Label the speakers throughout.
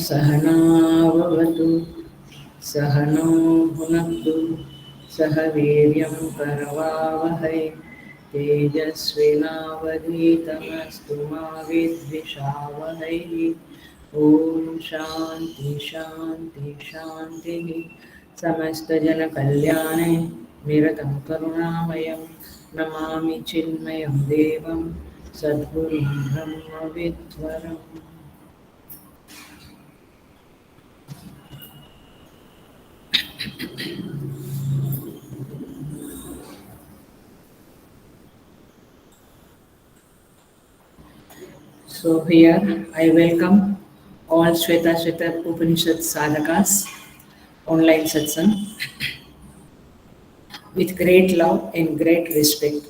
Speaker 1: सहनाववतु सहनौ भुनक्तु सह वीर्यं करवावहै तेजस्विनावधीतमस्तु मा विद्विषावहै। ॐ शान्ति शान्ति शान्तिः। समस्तजनकल्याणे निरतं करुणामयं नमामि चिन्मयं देवं सद्गुरुं ब्रह्मविद्वरम्। So here I welcome all Shweta Upanishad sadhakas online satsang with great love and great respect.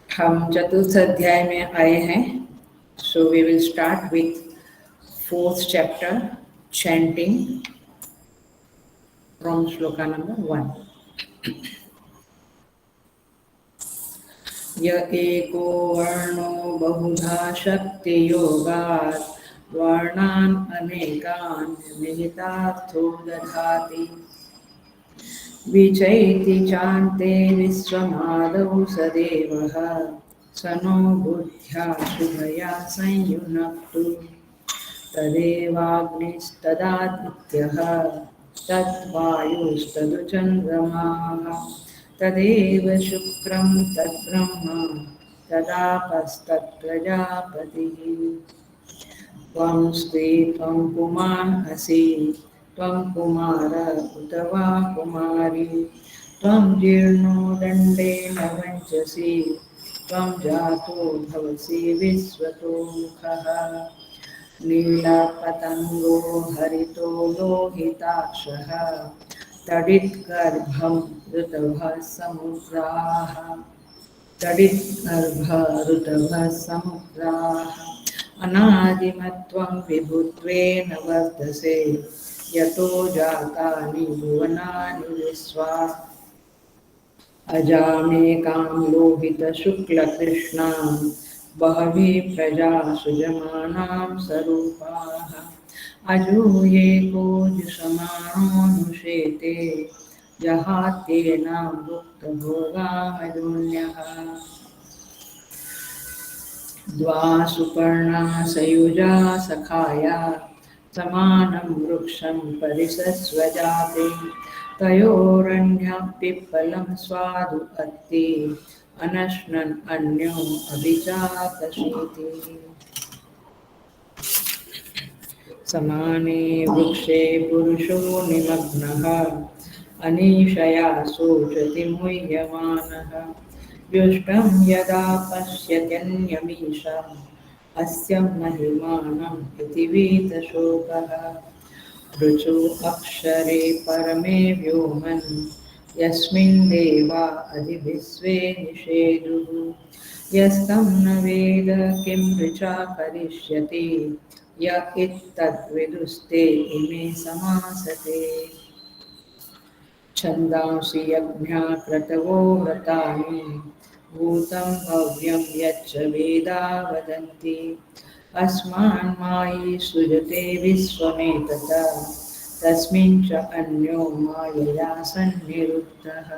Speaker 1: हम चतुर्थ अध्याय में आए हैं. So we will start with fourth chapter chanting from shloka number 1. य एको वर्णो बहुधा शक्तियोगात् वर्णान् अनेकान् निहितार्थो दधाति विचैति चान्ते विश्वमादौ सदेवः स नो बुद्ध्या शुभया संयुनक्तु तदेवाग्निस्तदादित्यः तद्वायुस्तदुचन्द्रमाः तदेव शुक्रं तद्ब्रह्म तदापस्तत्प्रजापतिः त्वं स्त्री त्वं पुमान् असि त्वं कुमार उत वा कुमारी त्वं जीर्णो दण्डेन वञ्चसि त्वं जातो भवसि विश्वतो मुखः नीलपतङ्गो हरितो लोहिताक्षः तडिद्गर्भं ऋतवः समुद्राः तडिद्गर्भऋतवः समुद्राः अनादिमत्वं विभुत्वेन वर्तसे यतो जातानि भुवनानि विश्वा अजामेकां लोहितशुक्लकृष्णां बहवी प्रजा सुजमानां स्वरूपाः अजूये कोजुषमाणोऽनुषेते जहात्येनां भुक्तभोगामजून्यः द्वा सुपर्णा सयुजा सखाया समानं वृक्षं परिसस्वजाते तयोरन्यः पिप्पलं स्वादु अस्ति अनश्नन् अन्यो अभिजातशीति समाने वृक्षे पुरुषो निमग्नः अनीशया शोचति मुह्यमानः व्युष्टं यदा पश्यत्यन्यमीशम् अस्य महिमानम् इति वीतशोकः ऋचो अक्षरे परमे व्योमन् यस्मिन् देवा अधिविश्वे निषेदुः यस्तं न वेद किं ऋचा करिष्यति य इत्तद्विदुस्ते इमे समासते छन्दांसि यज्ञा क्रतवो व्रतानि भूतं भव्यं यच्च वेदा वदन्ति अस्मान् मायि सृजते विश्वमेतत् तस्मिन् च अन्यो मायया सन्निरुद्धः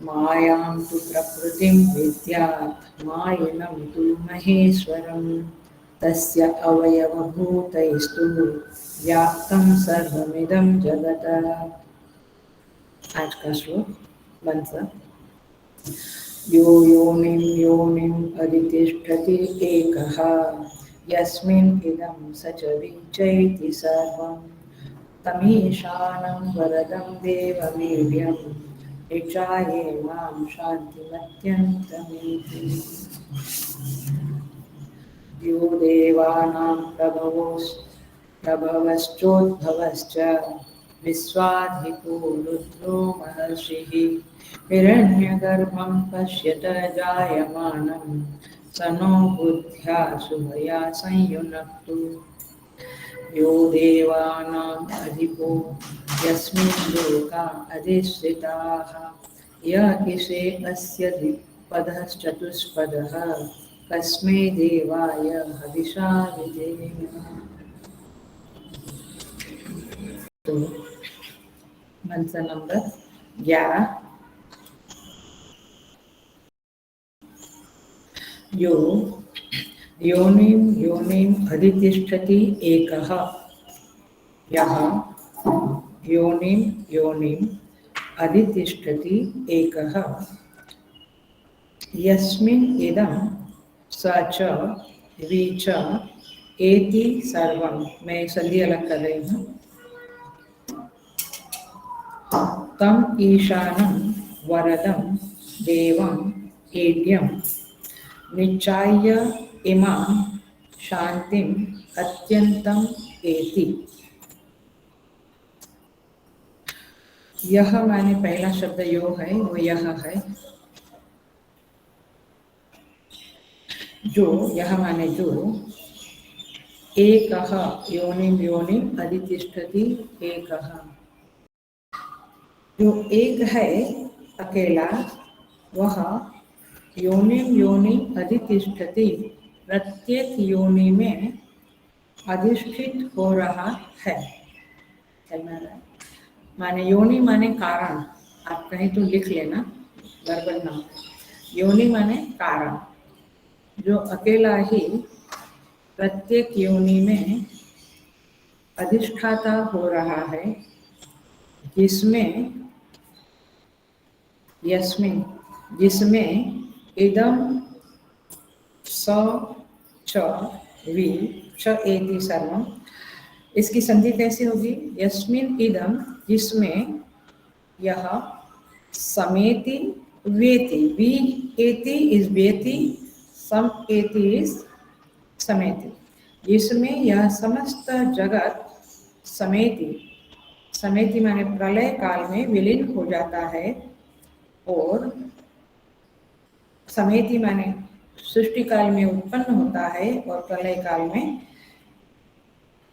Speaker 1: मायां तु प्रकृतिं विद्यात् मायिनं तु महेश्वरं तस्य अवयवभूतैस्तु व्याप्तं सर्वमिदं जगत्. आज का श्लोक मंत्र यो योनिम् अधितिष्ठति एकः यस्मिन् इदं स च विचैति सर्वं तमीशानं वरदं देवमेव्यं ऋचाये मां शान्तिमत्यन्तमेति. यो देवानां प्रभवश्चोद्भवश्च विश्वाधिको रुद्रो महर्षिः हिरण्यगर्भं पश्यत जायमानं स नो बुद्ध्या शुभया संयुनक्तु यो देवानाम् अधिपो यस्मिन् लोका अधिष्ठिताः य इषे अस्य द्विपदश्चतुष्पदः कस्मै देवाय हविषा विधेम। तो मंत्र नंबर 11। यो योनिम अधितिष्ठति एकः यः योनिम अधितिष्ठति एकः यस्मिन् इदं स च वि च एति सर्वं। मैं संधि अलग कर रही हूँ। तम ईशानं वरदं देवं एड्यं निचाय्य इमां शांतिम अत्यंतम एति। यह माने पहला शब्द यो है, वो यह है। जो, यह माने जो, एकः योनिम अधितिष्ठति एकः, जो एक है अकेला, वह योनिम अधितिष्ठति प्रत्येक योनि में अधिष्ठित हो रहा है। माने योनि माने कारण, आप कहीं तो लिख लेना, गड़बड़ ना हो। योनि माने कारण, जो अकेला ही प्रत्येक योनि में अधिष्ठाता हो रहा है, जिसमें इदम स च वि च एति सर्वम। इसकी संधि कैसे होगी? यस्मिन् इदम, जिसमें, यह, समेति वेति, वी एति इज वेति, सम एति इज समेति, जिसमें यह समस्त जगत समेति माने प्रलय काल में विलीन हो जाता है, और समेति माने सृष्टि काल में उत्पन्न होता है और प्रलय काल में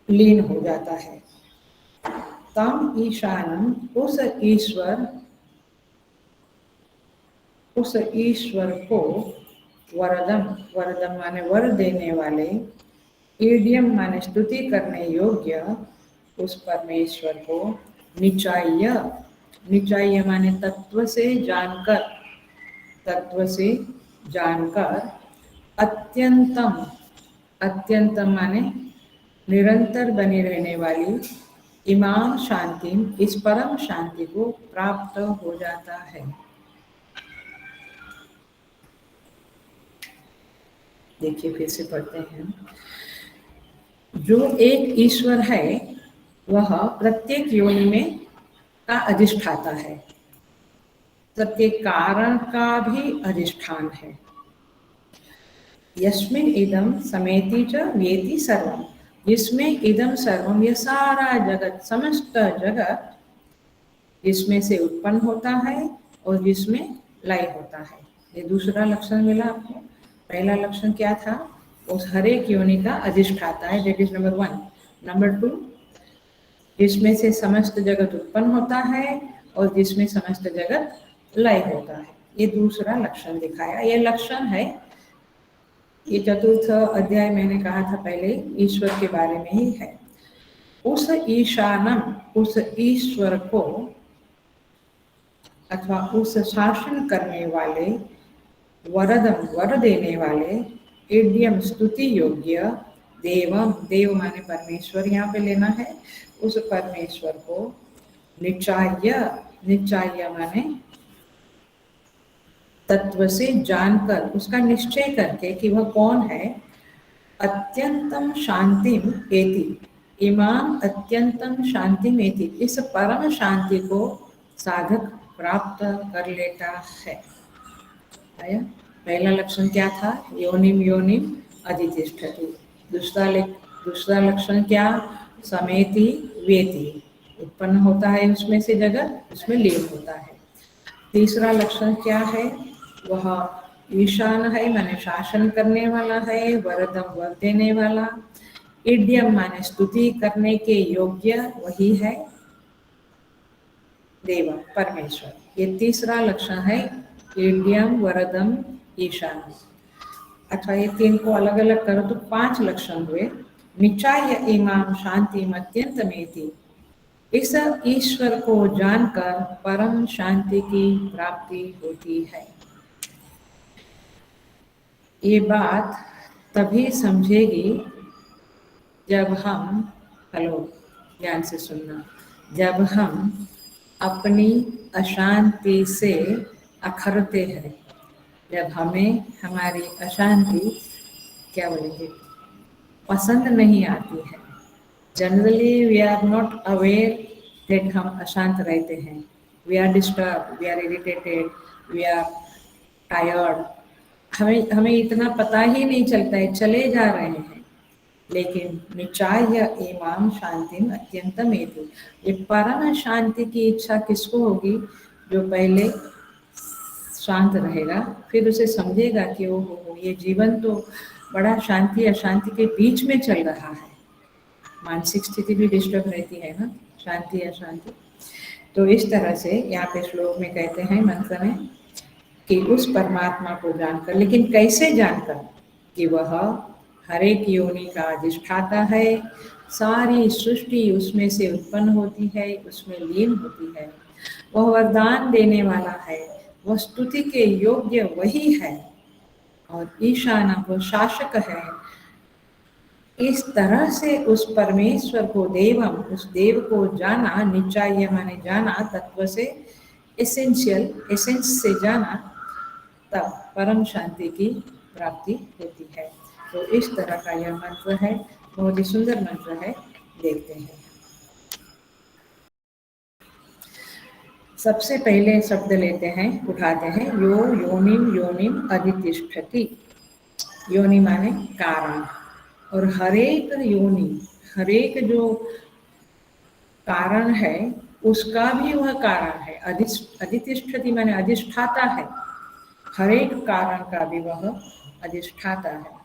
Speaker 1: लीन हो जाता है। तम ईशानम, उस ईश्वर को, वरदम माने वर देने वाले, ईडियम माने स्तुति करने योग्य उस परमेश्वर को, निचाय्य माने तत्व से जानकर, अत्यंतम माने निरंतर बनी रहने वाली, इमाम शांति, इस परम शांति को प्राप्त हो जाता है। देखिए फिर से पढ़ते हैं। जो एक ईश्वर है वह प्रत्येक योनि में का अधिष्ठाता है, प्रत्येक कारण का भी अधिष्ठान है। यस्मिन् इदम समेति च वेति सर्वम, जिसमें इदम सर्वम, ये सारा जगत, समस्त जगत, जिसमें से उत्पन्न होता है और जिसमें लय होता है। ये दूसरा लक्षण मिला आपको। पहला लक्षण क्या था? उस हरेक योनि का अधिष्ठाता है, दैट इज नंबर 1। नंबर 2, जिसमें से समस्त जगत उत्पन्न होता है और जिसमें समस्त जगत लय होता है। ये दूसरा लक्षण दिखाया। ये लक्षण है, ये चतुर्थ अध्याय मैंने कहा था पहले, ईश्वर के बारे में ही है। उस ईशानम, उस ईश्वर को अथवा उस शासन करने वाले, वरदम वर देने वाले, इड्यम स्तुति योग्य, देवम, देव माने परमेश्वर यहाँ पे लेना है, उस परमेश्वर को, निचाय्य माने तत्व से जानकर, उसका निश्चय करके कि वह कौन है, अत्यंतम शांतिम एति, इमाम अत्यंतम शांतिम एति, इस परम शांति को साधक प्राप्त कर लेता है। आया? पहला लक्षण क्या था? योनिम अधितिष्ठति। दूसरा लक्षण क्या? समेति वेति, उत्पन्न होता है उसमें से जगत, उसमें लीन होता है। तीसरा लक्षण क्या है? वह ईशान है, माने शासन करने वाला है, वरदम वर देने वाला, इड्यम माने स्तुति करने के योग्य, वही है देव, परमेश्वर। ये तीसरा लक्षण है, इड्यम वरदम ईशान। अच्छा, ये तीन को अलग अलग करो तो 5 लक्षण हुए। निचाय इमाम शांति अत्यंतमेति, इस ईश्वर को जानकर परम शांति की प्राप्ति होती है। ये बात तभी समझेगी जब हम, हेलो ध्यान से सुनना, जब हम अपनी अशांति से अखरते हैं, जब हमें हमारी अशांति, क्या बोलेंगे, पसंद नहीं आती है। Generally we are not aware that हम अशांत रहते हैं, we are disturb, we are irritated, we are tired, हमें इतना पता ही नहीं चलता है, चले जा रहे हैं। लेकिन निचाय इमाम शांतिम अत्यंतम हेतु, ये परम शांति की इच्छा किसको होगी? जो पहले शांत रहेगा, फिर उसे समझेगा कि ओ ये जीवन तो बड़ा शांति अशांति के बीच में चल रहा है। मानसिक स्थिति भी डिस्टर्ब रहती है ना, शांति अशांति। तो इस तरह से यहाँ पे श्लोक में कहते हैं, मंत्र में, कि उस परमात्मा को जानकर, लेकिन कैसे जानकर? कि वह हर एक योनि का अधिष्ठाता है, सारी सृष्टि उसमें से उत्पन्न होती है, उसमें लीन होती है, वह वरदान देने वाला है, वह स्तुति के योग्य वही है, और ईशान वो शासक है। इस तरह से उस परमेश्वर को, देवम, उस देव को जाना, निचाय माने जाना, तत्व से, एसेंशियल, एसेंस से जाना, तब परम शांति की प्राप्ति होती है। तो इस तरह का यह मंत्र है, बहुत ही सुंदर मंत्र है, देखते हैं। सबसे पहले शब्द लेते हैं, उठाते हैं, यो योनिम योनिम अधितिष्ठति। योनि माने कारण, और हरेक योनि, हरेक जो कारण है उसका भी वह कारण है। अधितिष्ठति माने अधिष्ठाता है, हरेक कारण का भी वह अधिष्ठाता है।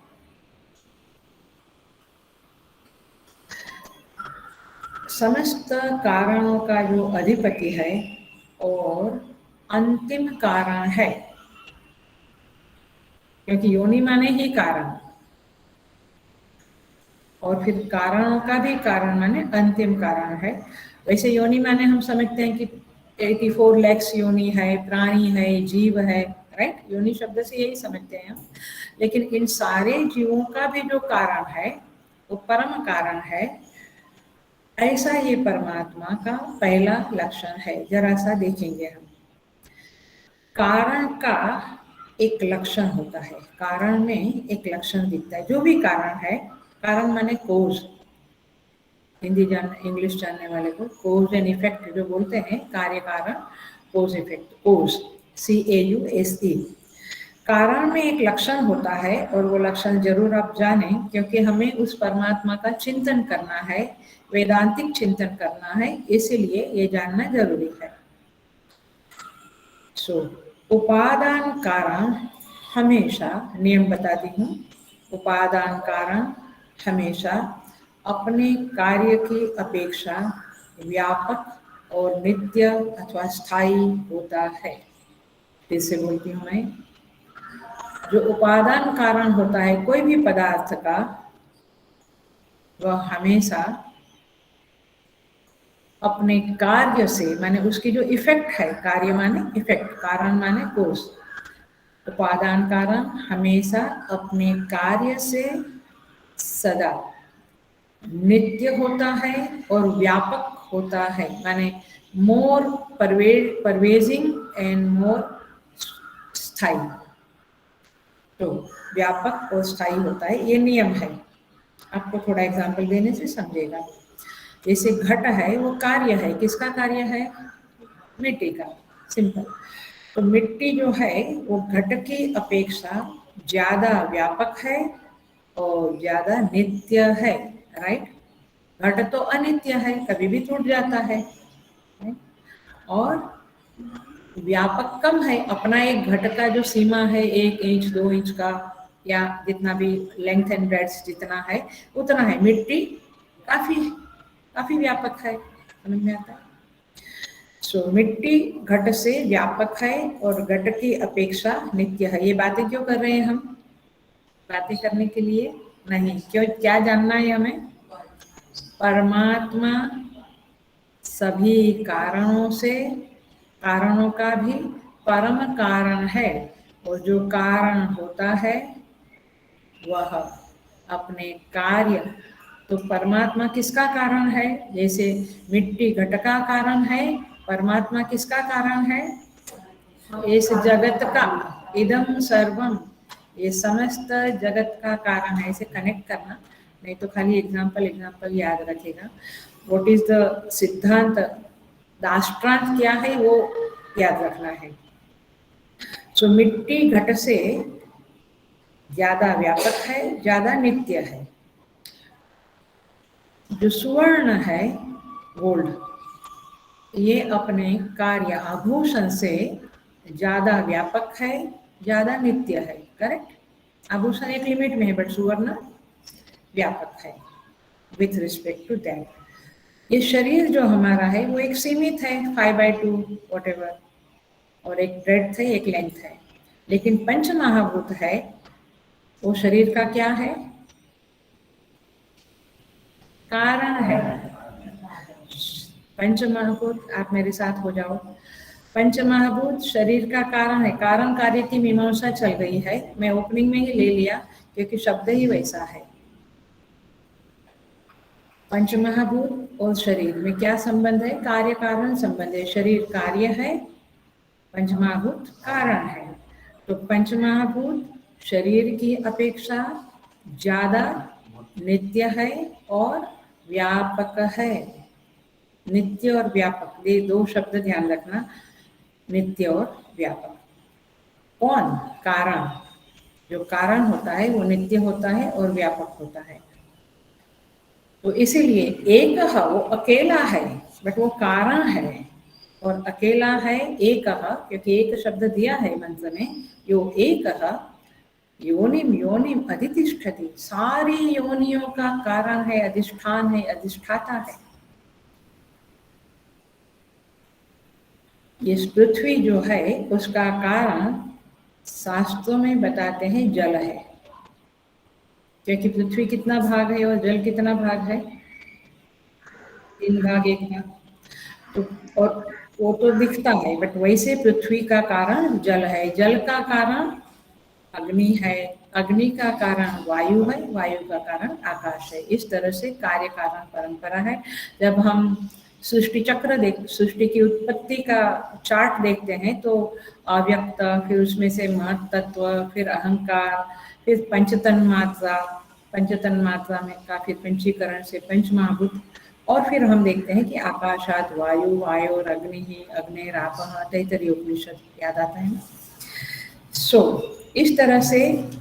Speaker 1: समस्त कारणों का जो अधिपति है और अंतिम कारण है, क्योंकि योनि माने ही कारण, और फिर कारणों का भी कारण माने अंतिम कारण है। वैसे योनि माने हम समझते हैं कि 84 लाख योनि है, प्राणी है, जीव है, राइट? योनि शब्द से यही समझते हैं हम। लेकिन इन सारे जीवों का भी जो कारण है वो परम कारण है, ऐसा ये परमात्मा का पहला लक्षण है। जरा सा देखेंगे हम। कारण का एक लक्षण होता है, कारण में एक लक्षण दिखता है। जो भी कारण है, कारण माने कोज, इंग्लिश जानने वाले को कोज एंड इफेक्ट जो बोलते हैं, कार्य कारण, कोज इफेक्ट, कोज, CAUSE। कारण में एक लक्षण होता है, और वो लक्षण जरूर आप जाने, क्योंकि हमें उस परमात्मा का चिंतन करना है, वेदांतिक चिंतन करना है, इसलिए ये जानना जरूरी है। उपादान कारण हमेशा, नियम बताती हूँ, उपादान कारण हमेशा अपने कार्य की अपेक्षा व्यापक और नित्य अथवा स्थायी होता है। फिर से बोलती हूँ मैं, जो उपादान कारण होता है कोई भी पदार्थ का, वह हमेशा अपने कार्य से, माने उसकी जो इफेक्ट है, कार्य माने इफेक्ट, कारण माने कोर्स, उपादान कारण हमेशा अपने कार्य से सदा नित्य होता है और व्यापक होता है, माने मोर परवेजिंग एंड मोर स्थायी। तो व्यापक और स्थायी होता है, ये नियम है। आपको थोड़ा एग्जांपल देने से समझेगा। जैसे घट है, वो कार्य है, किसका कार्य है? मिट्टी का, सिंपल। तो मिट्टी जो है वो घट की अपेक्षा ज्यादा व्यापक है और ज्यादा नित्य है, राइट। घट तो अनित्य है, कभी भी टूट जाता है, right? और व्यापक कम है, अपना एक घट का जो सीमा है 1 इंच 2 इंच का, या जितना भी लेंथ एंड ब्रेड्थ जितना है उतना है। मिट्टी काफी काफी व्यापक है, समझ में आता है। सो मिट्टी घट से व्यापक है और घट की अपेक्षा नित्य है। ये बातें क्यों कर रहे हैं हम? बातें करने के लिए नहीं, क्यों, क्या जानना है हमें? परमात्मा सभी कारणों से, कारणों का भी परम कारण है, और जो कारण होता है वह अपने कार्य, तो परमात्मा किसका कारण है? जैसे मिट्टी घट का कारण है, परमात्मा किसका कारण है? इस जगत का, इदम सर्वम, ये समस्त जगत का कारण है। इसे कनेक्ट करना, नहीं तो खाली एग्जाम्पल एग्जाम्पल याद रखेगा। व्हाट इज द सिद्धांत, दाष्ट्रांत क्या है वो याद रखना है। सो मिट्टी घट से ज्यादा व्यापक है, ज्यादा नित्य है। जो सुवर्ण है, गोल्ड, ये अपने कार्य आभूषण से ज्यादा व्यापक है, ज्यादा नित्य है, करेक्ट। आभूषण एक लिमिट में है, बट सुवर्ण व्यापक है विथ रिस्पेक्ट टू दैट। ये शरीर जो हमारा है वो एक सीमित है, 5/2 whatever, और एक ब्रेड्थ है, एक लेंथ है। लेकिन पंच महाभूत है, वो शरीर का क्या है? कारण है। पंच महाभूत, आप मेरे साथ हो जाओ। पंच महाभूत शरीर का कारण है। कारण कार्य की मीमांसा चल गई है, मैं ओपनिंग में ही ले लिया क्योंकि शब्द ही वैसा है। पंच महाभूत और शरीर में क्या संबंध है? कार्य कारण संबंध है। शरीर कार्य है, पंच महाभूत कारण है। तो पंच महाभूत शरीर की अपेक्षा ज्यादा नित्य है और व्यापक है। नित्य और व्यापक, ये दो शब्द ध्यान रखना, नित्य और व्यापक। कौन? कारण। जो कारण होता है वो नित्य होता है और व्यापक होता है। तो इसीलिए एक वो अकेला है, बट वो कारण है, और अकेला है एक, क्योंकि एक शब्द दिया है मंत्र में, यो एक योनिम योनिम अधितिष्ठति, सारी योनियों का कारण है, अधिष्ठान है, अधिष्ठाता है। ये पृथ्वी जो है उसका कारण शास्त्रों में बताते हैं जल है, क्योंकि पृथ्वी कितना भाग है और जल कितना भाग है? 3 भाग 1 भाग। तो और वो तो दिखता है, बट वैसे पृथ्वी का कारण जल है, जल का कारण अग्नि है, अग्नि का कारण वायु है, वायु का कारण आकाश है। इस तरह से कार्य कारण परंपरा है। जब हम सृष्टि चक्र सृष्टि की उत्पत्ति का चार्ट देखते हैं तो अव्यक्त, फिर उसमें से महत तत्व, फिर अहंकार, फिर पंचतन मात्रा, पंचतन मात्रा में का फिर पंचीकरण से पंच महाभूत, और फिर हम देखते हैं कि आकाशात वायु, वायु और अग्नि ही, अग्निरापः, तैत्तरीय उपनिषद याद आता है। इस तरह से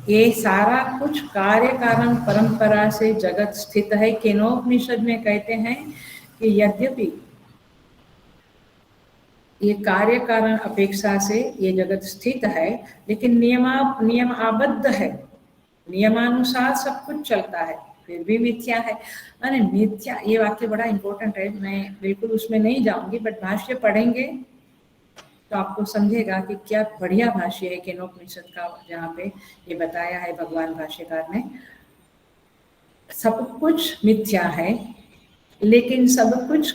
Speaker 1: ये सारा कुछ कार्य कारण परंपरा से जगत स्थित है। केनोपनिषद में कहते हैं कि यद्यपि ये कार्य कारण अपेक्षा से ये जगत स्थित है, लेकिन नियम आबद्ध है, नियमानुसार सब कुछ चलता है, फिर भी मिथ्या है। अरे मिथ्या, ये वाक्य बड़ा इंपॉर्टेंट है, मैं बिल्कुल उसमें नहीं जाऊंगी, बट भाष्य पढ़ेंगे तो आपको समझेगा कि क्या बढ़िया भाष्य है केनोपनिषद का, जहाँ पे ये बताया है भगवान भाष्यकार ने। सब कुछ मिथ्या है, लेकिन सब कुछ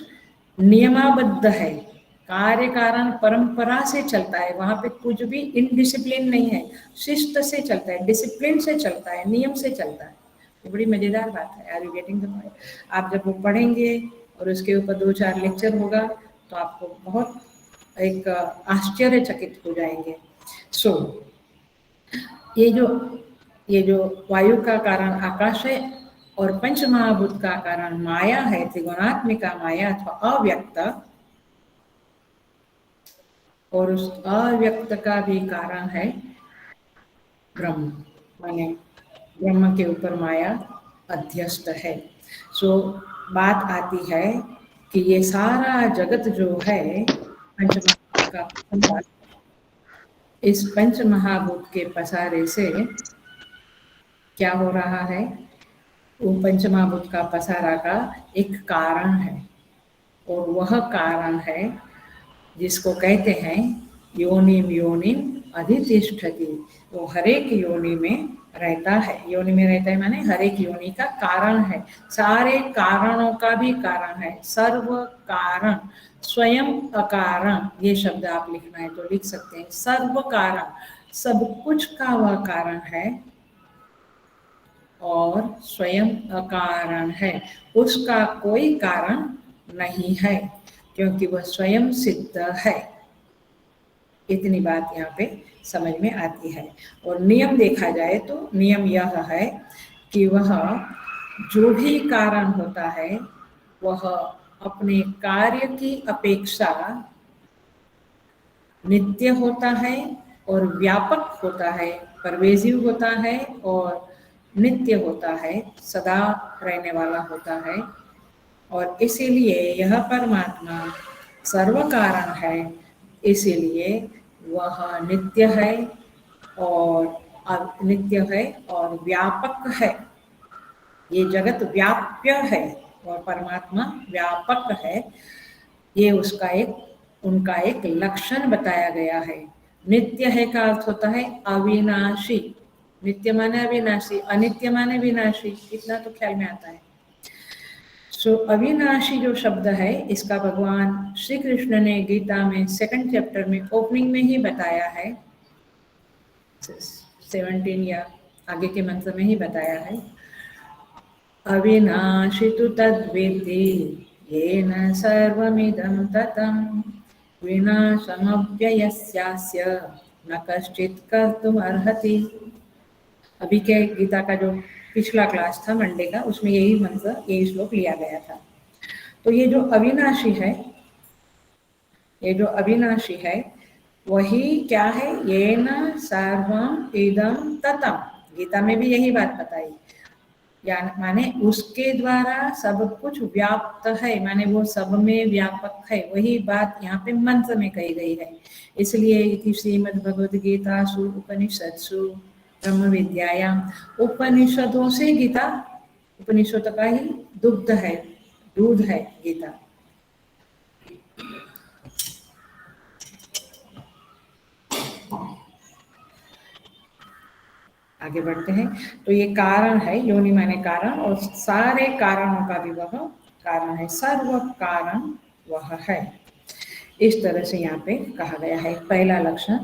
Speaker 1: नियमाबद्ध है, कार्य कारण परंपरा से चलता है। वहां पे कुछ भी इनडिसिप्लिन नहीं है, शिष्ट से चलता है, डिसिप्लिन से चलता है, नियम से चलता है। ये बड़ी मजेदार बात है। Are you getting the point? आप जब वो पढ़ेंगे और उसके ऊपर 2-4 लेक्चर होगा तो आपको बहुत एक आश्चर्यचकित हो जाएंगे। ये जो वायु का कारण आकाश है और पंच महाभूत का कारण माया है, त्रिगुणात्मिका माया अथवा अव्यक्त, और उस अव्यक्त का भी कारण है ब्रह्म, माने ब्रह्म के ऊपर माया अध्यस्त है। सो बात आती है कि ये सारा जगत जो है पंचमहाभूत का पसारा, इस पंच महाभूत के पसारे से क्या हो रहा है? वो पंचमहाभूत का पसारा का एक कारण है, और वह कारण है जिसको कहते हैं योनिम योनिम अधितिष्ठति। वो हरेक योनि में रहता है। योनि में रहता है माने हरेक योनि का कारण है, सारे कारणों का भी कारण है, सर्व कारण स्वयं अकारण। ये शब्द आप लिखना है तो लिख सकते हैं, सर्व कारण, सब कुछ का वह कारण है और स्वयं अकारण है, उसका कोई कारण नहीं है क्योंकि वह स्वयं सिद्ध है। इतनी बात यहाँ पे समझ में आती है। और नियम देखा जाए तो नियम यह है कि वह जो भी कारण होता है वह अपने कार्य की अपेक्षा नित्य होता है और व्यापक होता है, परवेजिव होता है और नित्य होता है, सदा रहने वाला होता है। और इसीलिए यह परमात्मा सर्व कारण है, इसीलिए वह नित्य है और नित्य है और व्यापक है। ये जगत व्याप्य है और परमात्मा व्यापक है। ये उसका उनका एक लक्षण बताया गया है। नित्य है का अर्थ होता है अविनाशी। नित्य माने अविनाशी, अनित्य माने विनाशी, इतना तो ख्याल में आता है। सो अविनाशी जो शब्द है इसका भगवान श्री कृष्ण ने गीता में 2nd चैप्टर में ओपनिंग में ही बताया है, 17 या आगे के मंत्र में ही बताया है। अविनाशी तु तद्विद्धि येन सर्वमिदं ततं विनाशमव्ययस्यास्य न कश्चित् कर्तुमर्हति। अभी के गीता का जो पिछला क्लास था मंडे का, उसमें यही मंत्र, यही श्लोक लिया गया था। तो ये जो अविनाशी है, ये जो अविनाशी है वही क्या है? येन सर्वम इदं ततं। गीता में भी यही बात बताई, माने उसके द्वारा सब कुछ व्याप्त है, माने वो सब में व्यापक है। वही बात यहाँ पे मंत्र में कही गई है। इसलिए इति श्रीमद्भगवद्गीतासु उपनिषत्सु ब्रह्म विद्यायाम, उपनिषदों से गीता, उपनिषद का ही दुग्ध है, दूध है गीता। आगे बढ़ते हैं। तो ये कारण है, योनि माने कारण, और सारे कारणों का भी वह कारण है, सर्व कारण वह है। इस तरह से यहाँ पे कहा गया है। पहला लक्षण।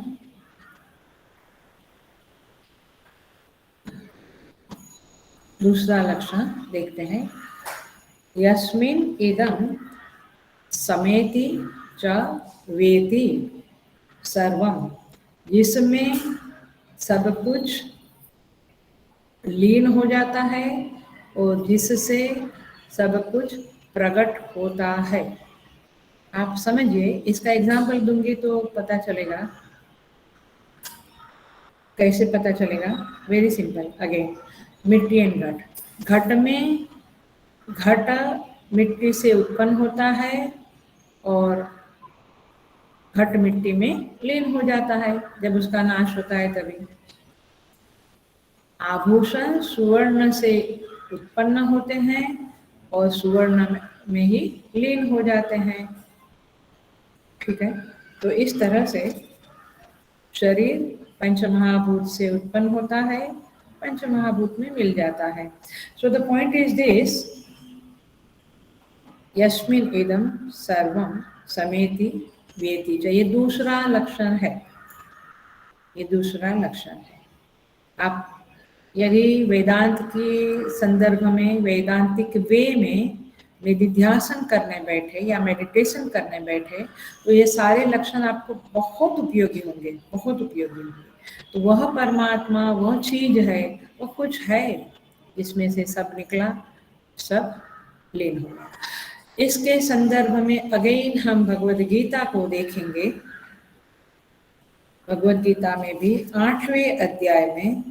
Speaker 1: दूसरा लक्षण देखते हैं, यस्मिन् इदं समेति च वेति सर्वम, जिसमें सब कुछ लीन हो जाता है और जिससे सब कुछ प्रकट होता है। आप समझिए, इसका एग्जाम्पल दूंगी तो पता चलेगा। कैसे पता चलेगा? Very simple. अगेन, मिट्टी एंड घट। घट में घट मिट्टी से उत्पन्न होता है और घट मिट्टी में लीन हो जाता है जब उसका नाश होता है तभी। आभूषण सुवर्ण से उत्पन्न होते हैं और सुवर्ण में ही लीन हो जाते हैं। ठीक है, तो इस तरह से शरीर पंचमहाभूत से उत्पन्न होता है, पंचमहाभूत में मिल जाता है। So the point is this, यस्मिन् इदं सर्वं समेति वेति च। ये दूसरा लक्षण है, ये दूसरा लक्षण है। आप यदि वेदांत के संदर्भ में, वेदांतिक वे में निधिध्यासन करने बैठे या मेडिटेशन करने बैठे तो ये सारे लक्षण आपको बहुत उपयोगी होंगे, बहुत उपयोगी होंगे। तो वह परमात्मा, वह चीज है, वह कुछ है जिसमें से सब निकला, सब लीन हुआ। इसके संदर्भ में अगेन हम भगवद गीता को देखेंगे। भगवद गीता में भी 8वें अध्याय में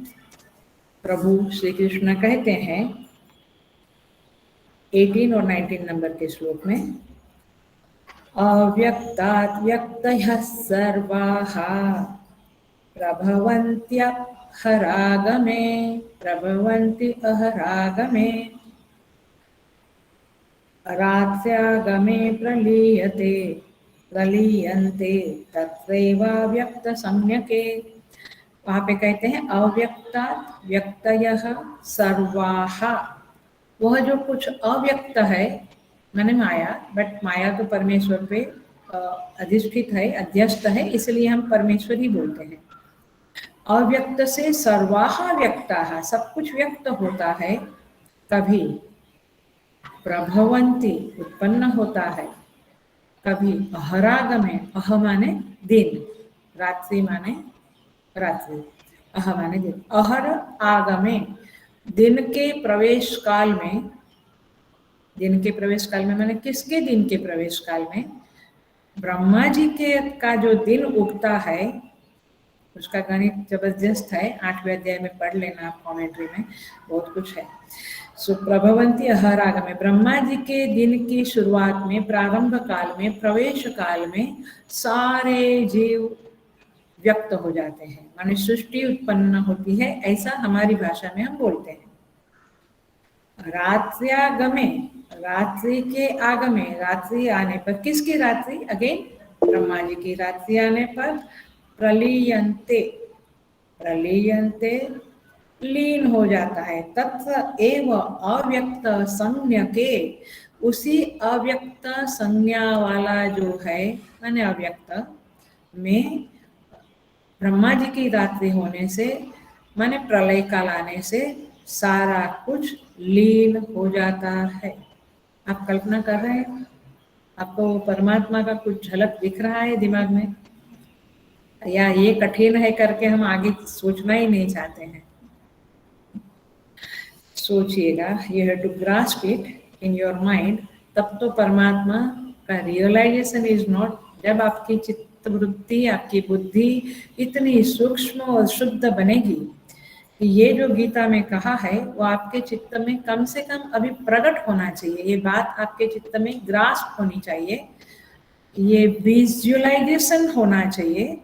Speaker 1: प्रभु श्री कृष्ण कहते हैं 18 और 19 नंबर के श्लोक में, अव्यक्तात् व्यक्तयः सर्वाः प्रभवन्त्यहरागमे प्रभवन्ति अहरागमे रात्र्यागमे प्रलीयन्ते तत्रैवाव्यक्तसंज्ञके। वहाँ पे कहते हैं अव्यक्तात् व्यक्तयः सर्वाः, वह जो कुछ अव्यक्त है माने माया, बट माया तो परमेश्वर पे अधिष्ठित है, अध्यस्त है, इसलिए हम परमेश्वर ही बोलते हैं। अव्यक्त से सर्वाः व्यक्ताः, सब कुछ व्यक्त होता है, कभी प्रभवन्ति उत्पन्न होता है, कभी अहरागमे, अह माने दिन, रात्रि माने रात्रि, अह माने दिन, अहर आगमे दिन के प्रवेश काल में, दिन के प्रवेश काल में माने किसके दिन के प्रवेश काल में, ब्रह्मा जी के का जो दिन उगता है, उसका गणित जबरदस्त है, 8वें अध्याय में पढ़ लेना आप, कॉमेंट्री में बहुत कुछ है। सो प्रभवंती अहराग में ब्रह्मा जी के दिन की शुरुआत में, प्रारंभ काल में, प्रवेश काल में सारे जीव व्यक्त हो जाते हैं, माने सृष्टि उत्पन्न होती है, ऐसा हमारी भाषा में हम बोलते हैं। रात्र्यागमे, रात्रि के आगमे, रात्रि आने पर, किसकी रात्रि, अगेन ब्रह्मा जी की रात्रि आने पर, प्रलीयन्ते, प्रलीयन्ते लीन हो जाता है, तत्र एव अव्यक्त संज्ञके, उसी अव्यक्त संज्ञा वाला जो है माने अव्यक्त में ब्रह्मा जी की रात्रि होने से माने प्रलय काल आने से सारा कुछ लीन हो जाता है। आप कल्पना कर रहे हैं, आपको परमात्मा का कुछ झलक दिख रहा है दिमाग में, या ये कठिन है करके हम आगे सोचना ही नहीं चाहते हैं? सोचिएगा, you have to grasp it in your mind, तब तो परमात्मा का रियलाइजेशन इज नॉट, जब आपकी चित्त वृत्ति, आपकी बुद्धि इतनी सूक्ष्म और शुद्ध बनेगी कि ये जो गीता में कहा है वो आपके चित्त में कम से कम अभी प्रकट होना चाहिए, ये बात आपके चित्त में ग्रास्प होनी चाहिए, ये विजुअलाइजेशन होना चाहिए,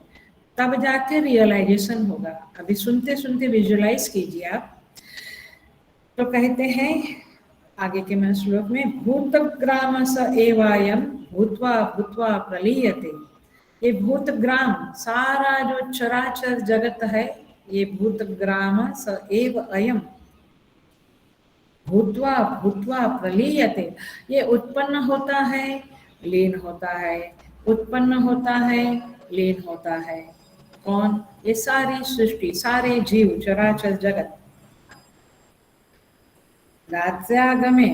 Speaker 1: तब जाके रियलाइजेशन होगा। अभी सुनते सुनते विजुअलाइज कीजिए आप। तो कहते हैं आगे के मैं श्लोक में, भूतग्राम स एवायम भूत्वा भूत्वा प्रलीयते, ये भूतग्राम सारा जो चराचर जगत है, ये भूतग्राम स एव अयम भूत्वा भूत्वा प्रलीयते, ये उत्पन्न होता है, लीन होता है, उत्पन्न होता है, लीन होता है। कौन? ये सारी सृष्टि, सारे जीव, चराचर जगत। रात्र्यागमे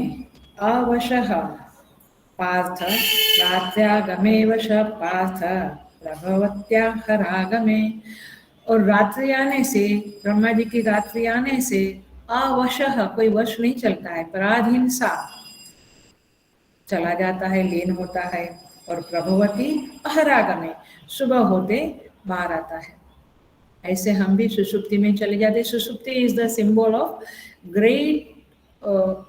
Speaker 1: अवशः पार्थ, रात्र्यागमे वश पार्थ प्रभवत्याहरागमे, और रात्रि आने से, ब्रह्मा जी की रात्रि आने से अवशः, कोई वश नहीं चलता है, पराधीन सा चला जाता है, लीन होता है, और प्रभवती अहरागमे, सुबह होते बाहर आता है। ऐसे हम भी सुषुप्ति में चले जाते। Sushupti is the symbol of great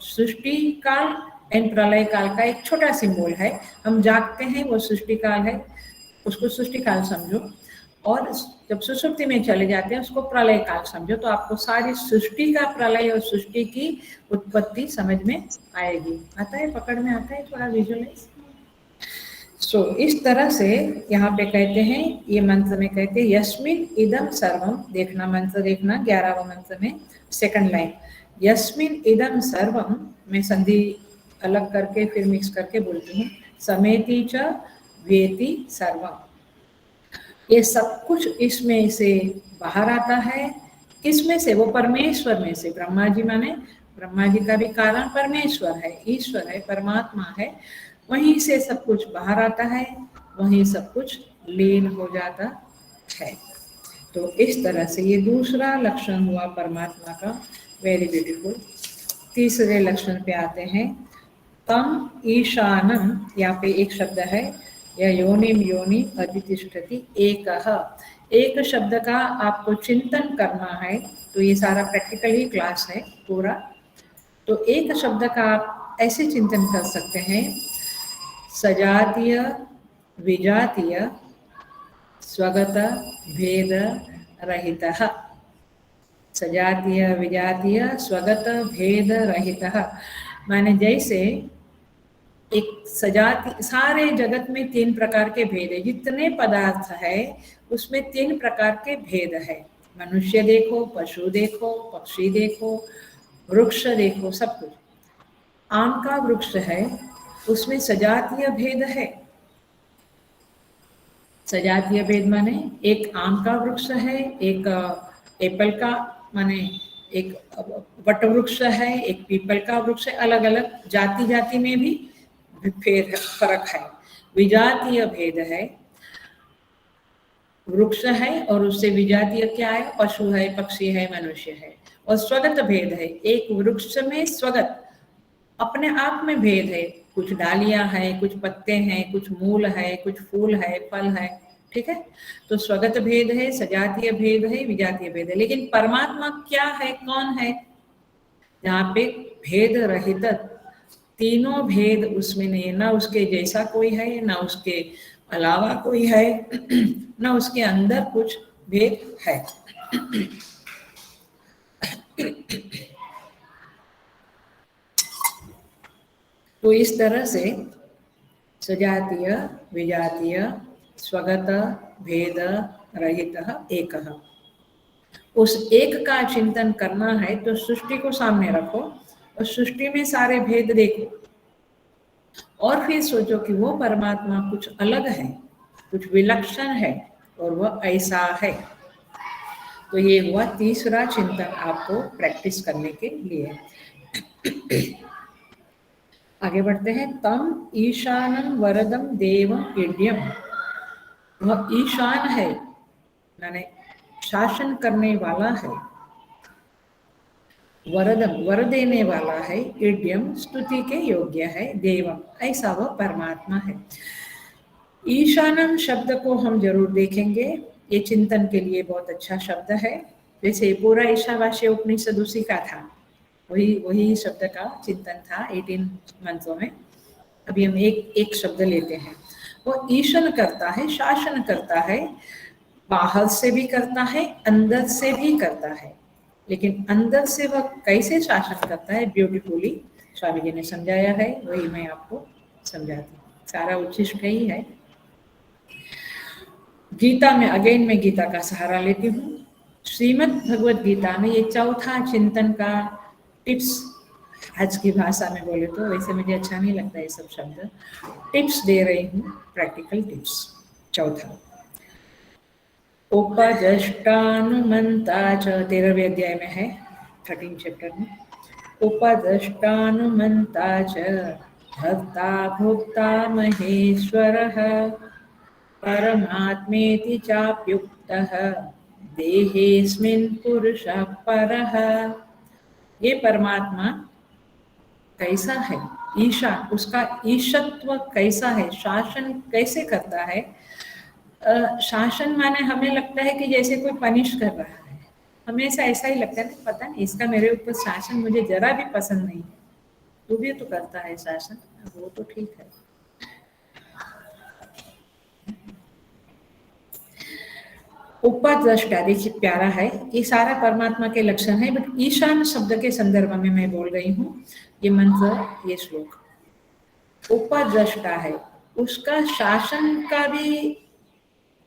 Speaker 1: srishti kaal and प्रलय काल का एक छोटा सिंबल है। हम जागते हैं, वो सृष्टि काल है, उसको सृष्टि काल समझो, और जब सुषुप्ति में चले जाते हैं उसको प्रलय काल समझो, तो आपको सारी सृष्टि का प्रलय और सृष्टि की उत्पत्ति समझ में आएगी। आता है, पकड़ में आता है थोड़ा विजुअलाइज। सो इस तरह से यहाँ पे कहते हैं, ये मंत्र में कहते हैं यस्मिन इदम सर्वम, देखना मंत्र देखना 11वां मंत्र में सेकंड लाइन, यस्मिन इदम सर्वम, मैं संधि अलग करके फिर मिक्स करके बोलती हूँ, समेति च वेति सर्वम, ये सब कुछ इसमें से बाहर आता है। किसमें से? वो परमेश्वर में से। ब्रह्मा जी माने ब्रह्मा जी का भी कारण परमेश्वर है, ईश्वर है, परमात्मा है, वहीं से सब कुछ बाहर आता है, वहीं सब कुछ लीन हो जाता है। तो इस तरह से ये दूसरा लक्षण हुआ परमात्मा का, वेरी ब्यूटीफुल। तीसरे लक्षण पे आते हैं, तम ईशानम, यहाँ पे एक शब्द है, या योनिम योनि अधितिष्ठति एकः, एक शब्द का आपको चिंतन करना है तो ये सारा प्रैक्टिकल ही क्लास है पूरा। तो एक शब्द का आप ऐसे चिंतन कर सकते हैं, सजातीय विजातीय स्वगत भेद रहितः। सजातीय विजातीय स्वगत भेद रहितः माने जैसे एक सजाती, सारे जगत में 3 प्रकार के भेद है, जितने पदार्थ है उसमें 3 प्रकार के भेद है। मनुष्य देखो, पशु देखो, पक्षी देखो, वृक्ष देखो, सब कुछ। आम का वृक्ष है, उसमें सजातीय भेद है। सजातीय भेद माने एक आम का वृक्ष है, एक एप्पल का माने एक वट वृक्ष है, एक पीपल का वृक्ष है, अलग अलग जाति जाति में भी फर्क है। विजातीय भेद है, वृक्ष है और उससे विजातीय क्या है, पशु है, पक्षी है, मनुष्य है। और स्वगत भेद है, एक वृक्ष में स्वगत अपने आप में भेद है, कुछ डालियां है, कुछ पत्ते हैं, कुछ मूल है, कुछ फूल है, फल है, ठीक है। तो स्वगत भेद है, सजातीय भेद है, विजातीय भेद है। लेकिन परमात्मा क्या है, कौन है, जहाँ पे भेद रहित, तीनों भेद उसमें नहीं है, ना उसके जैसा कोई है, ना उसके अलावा कोई है, ना उसके अंदर कुछ भेद है। तो इस तरह से सजातीय विजातीय स्वगत भेद रहितः एकः, उस एक का चिंतन करना है तो सृष्टि को सामने रखो और सृष्टि में सारे भेद देखो और फिर सोचो कि वो परमात्मा कुछ अलग है, कुछ विलक्षण है और वह ऐसा है। तो ये हुआ तीसरा चिंतन आपको प्रैक्टिस करने के लिए। आगे बढ़ते हैं। तम ईशानम वरदम देवम ईड्यम, वह ईशान है माने शासन करने वाला है, वरदम वर देने वाला है, ईड्यम स्तुति के योग्य है, देवम ऐसा वह परमात्मा है। ईशानम शब्द को हम जरूर देखेंगे, ये चिंतन के लिए बहुत अच्छा शब्द है। जैसे पूरा ईशावास्य उपनिषद उसी का था, वही शब्द का चिंतन था 18 मंत्रों में। अभी हम एक शब्द लेते हैं। वो ईशन करता है, शासन करता है, बाहर से भी करता है, अंदर से भी करता है। लेकिन अंदर से वह कैसे शासन करता है, ब्यूटीफुली स्वामी जी ने समझाया है, वही मैं आपको समझाती हूँ। सारा उच्छिष्ट ही है। गीता में अगेन मैं गीता का सहारा लेती हूँ। श्रीमद् भगवत गीता में ये चौथा चिंतन का टिप्स, आज की भाषा में बोले तो, वैसे मुझे अच्छा नहीं लगता ये सब शब्द, टिप्स दे रही हूँ, प्रैक्टिकल टिप्स। चौथा, उपदष्टानुमंता च, 13वें अध्याय में है, 13 चैप्टर में। उपदष्टानुमंता च भक्ता भोक्ता महेश्वरः, परमात्मेति चाप्युक्तः देहेऽस्मिन् पुरुषः परः। ये परमात्मा कैसा है, ईशा, उसका ईशत्व कैसा है, शासन कैसे करता है। शासन माने हमें लगता है कि जैसे कोई पनिश कर रहा है, हमेशा ऐसा ही लगता है, पता नहीं इसका मेरे ऊपर शासन मुझे जरा भी पसंद नहीं है, तू भी तो करता है शासन, वो तो ठीक है। उपद्रष्टा, देखिए प्यारा है, ये सारा परमात्मा के लक्षण है, बट ईशान शब्द के संदर्भ में मैं बोल रही हूँ ये मंत्र, ये श्लोक। उपद्रष्टा है, उसका शासन का भी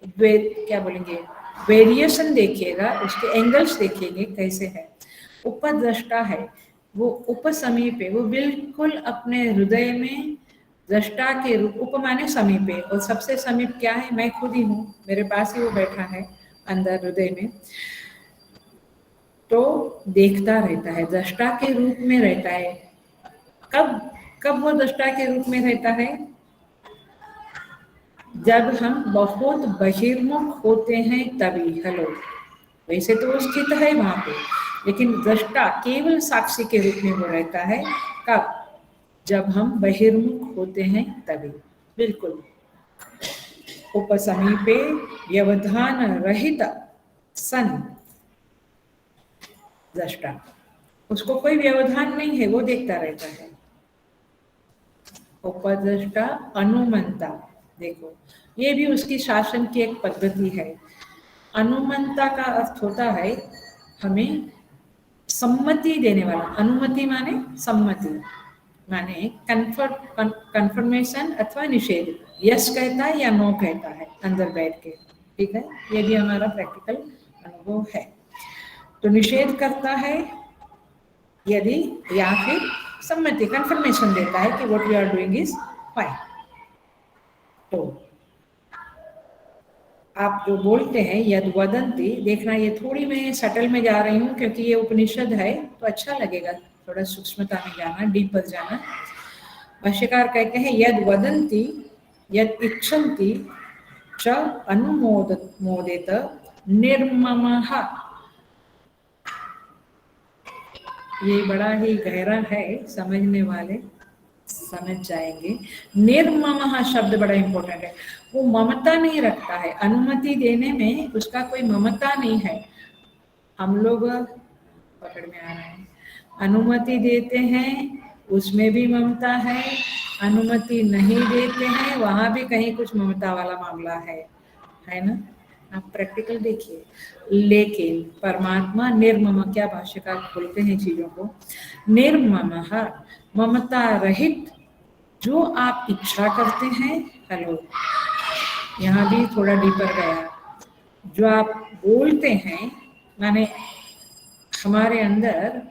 Speaker 1: क्या बोलेंगे, वेरिएशन देखिएगा, उसके एंगल्स देखिएगा कैसे है। उपद्रष्टा है, वो उपसमीपे, वो बिल्कुल अपने हृदय में दृष्टा के रूप, उप माने समीपे, और सबसे समीप क्या है, मैं खुद ही हूँ, मेरे पास ही वो बैठा है अंदर हृदय में, तो देखता रहता है, दृष्टा के रूप में रहता है। कब कब वो दृष्टा के रूप में रहता है, जब हम बहुत बहिर्मुख होते हैं तभी। हेलो, वैसे तो वो स्थित है वहां पे, लेकिन दृष्टा केवल साक्षी के रूप में वो रहता है। कब, जब हम बहिर्मुख होते हैं तभी, बिल्कुल उपसमीपे व्यवधान रहित सन, दृष्टा, उसको कोई व्यवधान नहीं है, वो देखता रहता है। उपदृष्टा अनुमंता, देखो ये भी उसकी शासन की एक पद्धति है। अनुमंता का अर्थ होता है हमें सम्मति देने वाला। अनुमति माने सम्मति, माने कंफर्मेशन अथवा निषेध। यस कहता है या नो कहता है अंदर बैठ के, ठीक है, ये भी हमारा प्रैक्टिकल अनुभव है। तो निषेध करता है यदि, या फिर सम्मति कंफर्मेशन देता है कि what you are doing is fine. तो आप जो बोलते हैं यद वदंती, देखना ये थोड़ी मैं सटल में जा रही हूँ क्योंकि ये उपनिषद है तो अच्छा लगेगा थोड़ा सूक्ष्मता में जाना, डीपर जाना। भाष्यकार कहते हैं यद वदंती यद इच्छन्ति च अनुमोदित निर्ममः। ये बड़ा ही गहरा है, समझने वाले समझ जाएंगे। निर्ममः शब्द बड़ा इंपॉर्टेंट है। वो ममता नहीं रखता है, अनुमति देने में उसका कोई ममता नहीं है। हम लोग पकड़ में आ रहे हैं, अनुमति देते हैं उसमें भी ममता है, अनुमति नहीं देते हैं वहां भी कहीं कुछ ममता वाला मामला है ना। आप प्रैक्टिकल देखिए। लेकिन परमात्मा निर्मम, क्या भाष्यकार बोलते हैं चीजों को, निर्ममः ममता रहित, जो आप इच्छा करते हैं। हेलो, यहाँ भी थोड़ा डीपर गया। जो आप बोलते हैं माने हमारे अंदर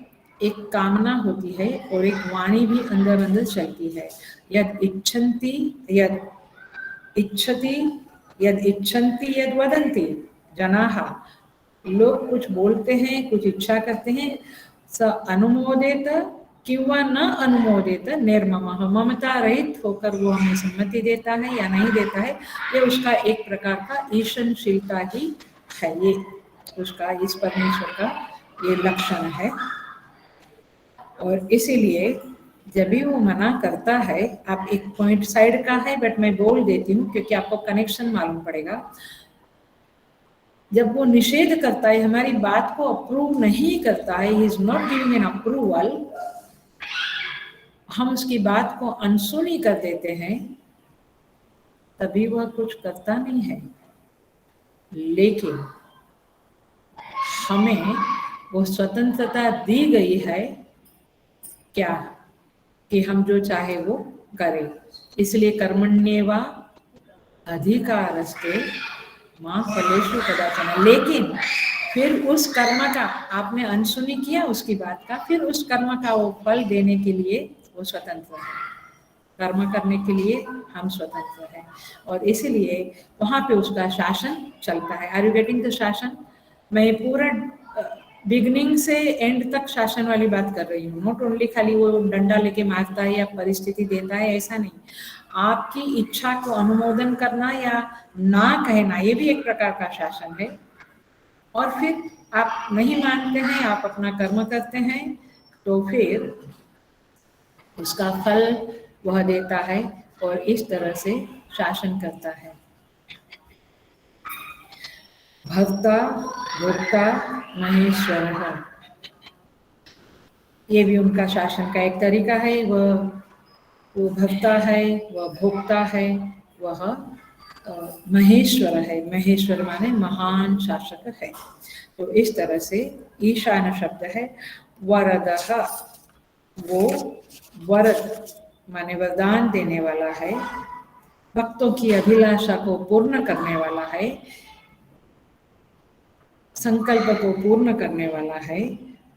Speaker 1: एक कामना होती है और एक वाणी भी अंदर अंदर चलती है। यद इच्छन्ति यद इच्छति यद इच्छन्ति यद वदन्ति जनाः, लोग कुछ बोलते हैं कुछ इच्छा करते हैं, स अनुमोदित किंवा न अनुमोदित निर्ममः, ममता रहित होकर वो हमें सम्मति देता है या नहीं देता है, ये उसका एक प्रकार का ईशनशीलता ही है। ये उसका, इस परमेश्वर का ये लक्षण है। और इसीलिए जब भी वो मना करता है, आप एक पॉइंट साइड का है बट मैं बोल देती हूँ क्योंकि आपको कनेक्शन मालूम पड़ेगा। जब वो निषेध करता है, हमारी बात को अप्रूव नहीं करता है, he is not giving an approval, हम उसकी बात को अनसुनी कर देते हैं, तभी वह कुछ करता नहीं है। लेकिन हमें वो स्वतंत्रता दी गई है क्या, कि हम जो चाहे वो करें। इसलिए कर्मण्येवा अधिकारस्ते मां फलेषु कदाचन। लेकिन फिर उस कर्म का आपने अनसुनी किया उसकी बात का, फिर उस कर्म का वो फल देने के लिए वो स्वतंत्र है। कर्म करने के लिए हम स्वतंत्र हैं और इसीलिए वहां पे उसका शासन चलता है। आर यू गेटिंग द शासन? मैं पूरा बिगनिंग से एंड तक शासन वाली बात कर रही हूँ। नॉट ओनली खाली वो डंडा लेके मारता है या परिस्थिति देता है, ऐसा नहीं। आपकी इच्छा को अनुमोदन करना या ना कहना, ये भी एक प्रकार का शासन है। और फिर आप नहीं मानते हैं, आप अपना कर्म करते हैं, तो फिर उसका फल वह देता है और इस तरह से शासन करता है। भक्ता भोक्ता महेश्वर, ये भी उनका शासन का एक तरीका है। वो भक्ता है, वह भोक्ता है, वह महेश्वर है। महेश्वर माने महान शासक है। तो इस तरह से ईशान शब्द है। वरदः, वो वरद माने वरदान देने वाला है, भक्तों की अभिलाषा को पूर्ण करने वाला है, संकल्प को पूर्ण करने वाला है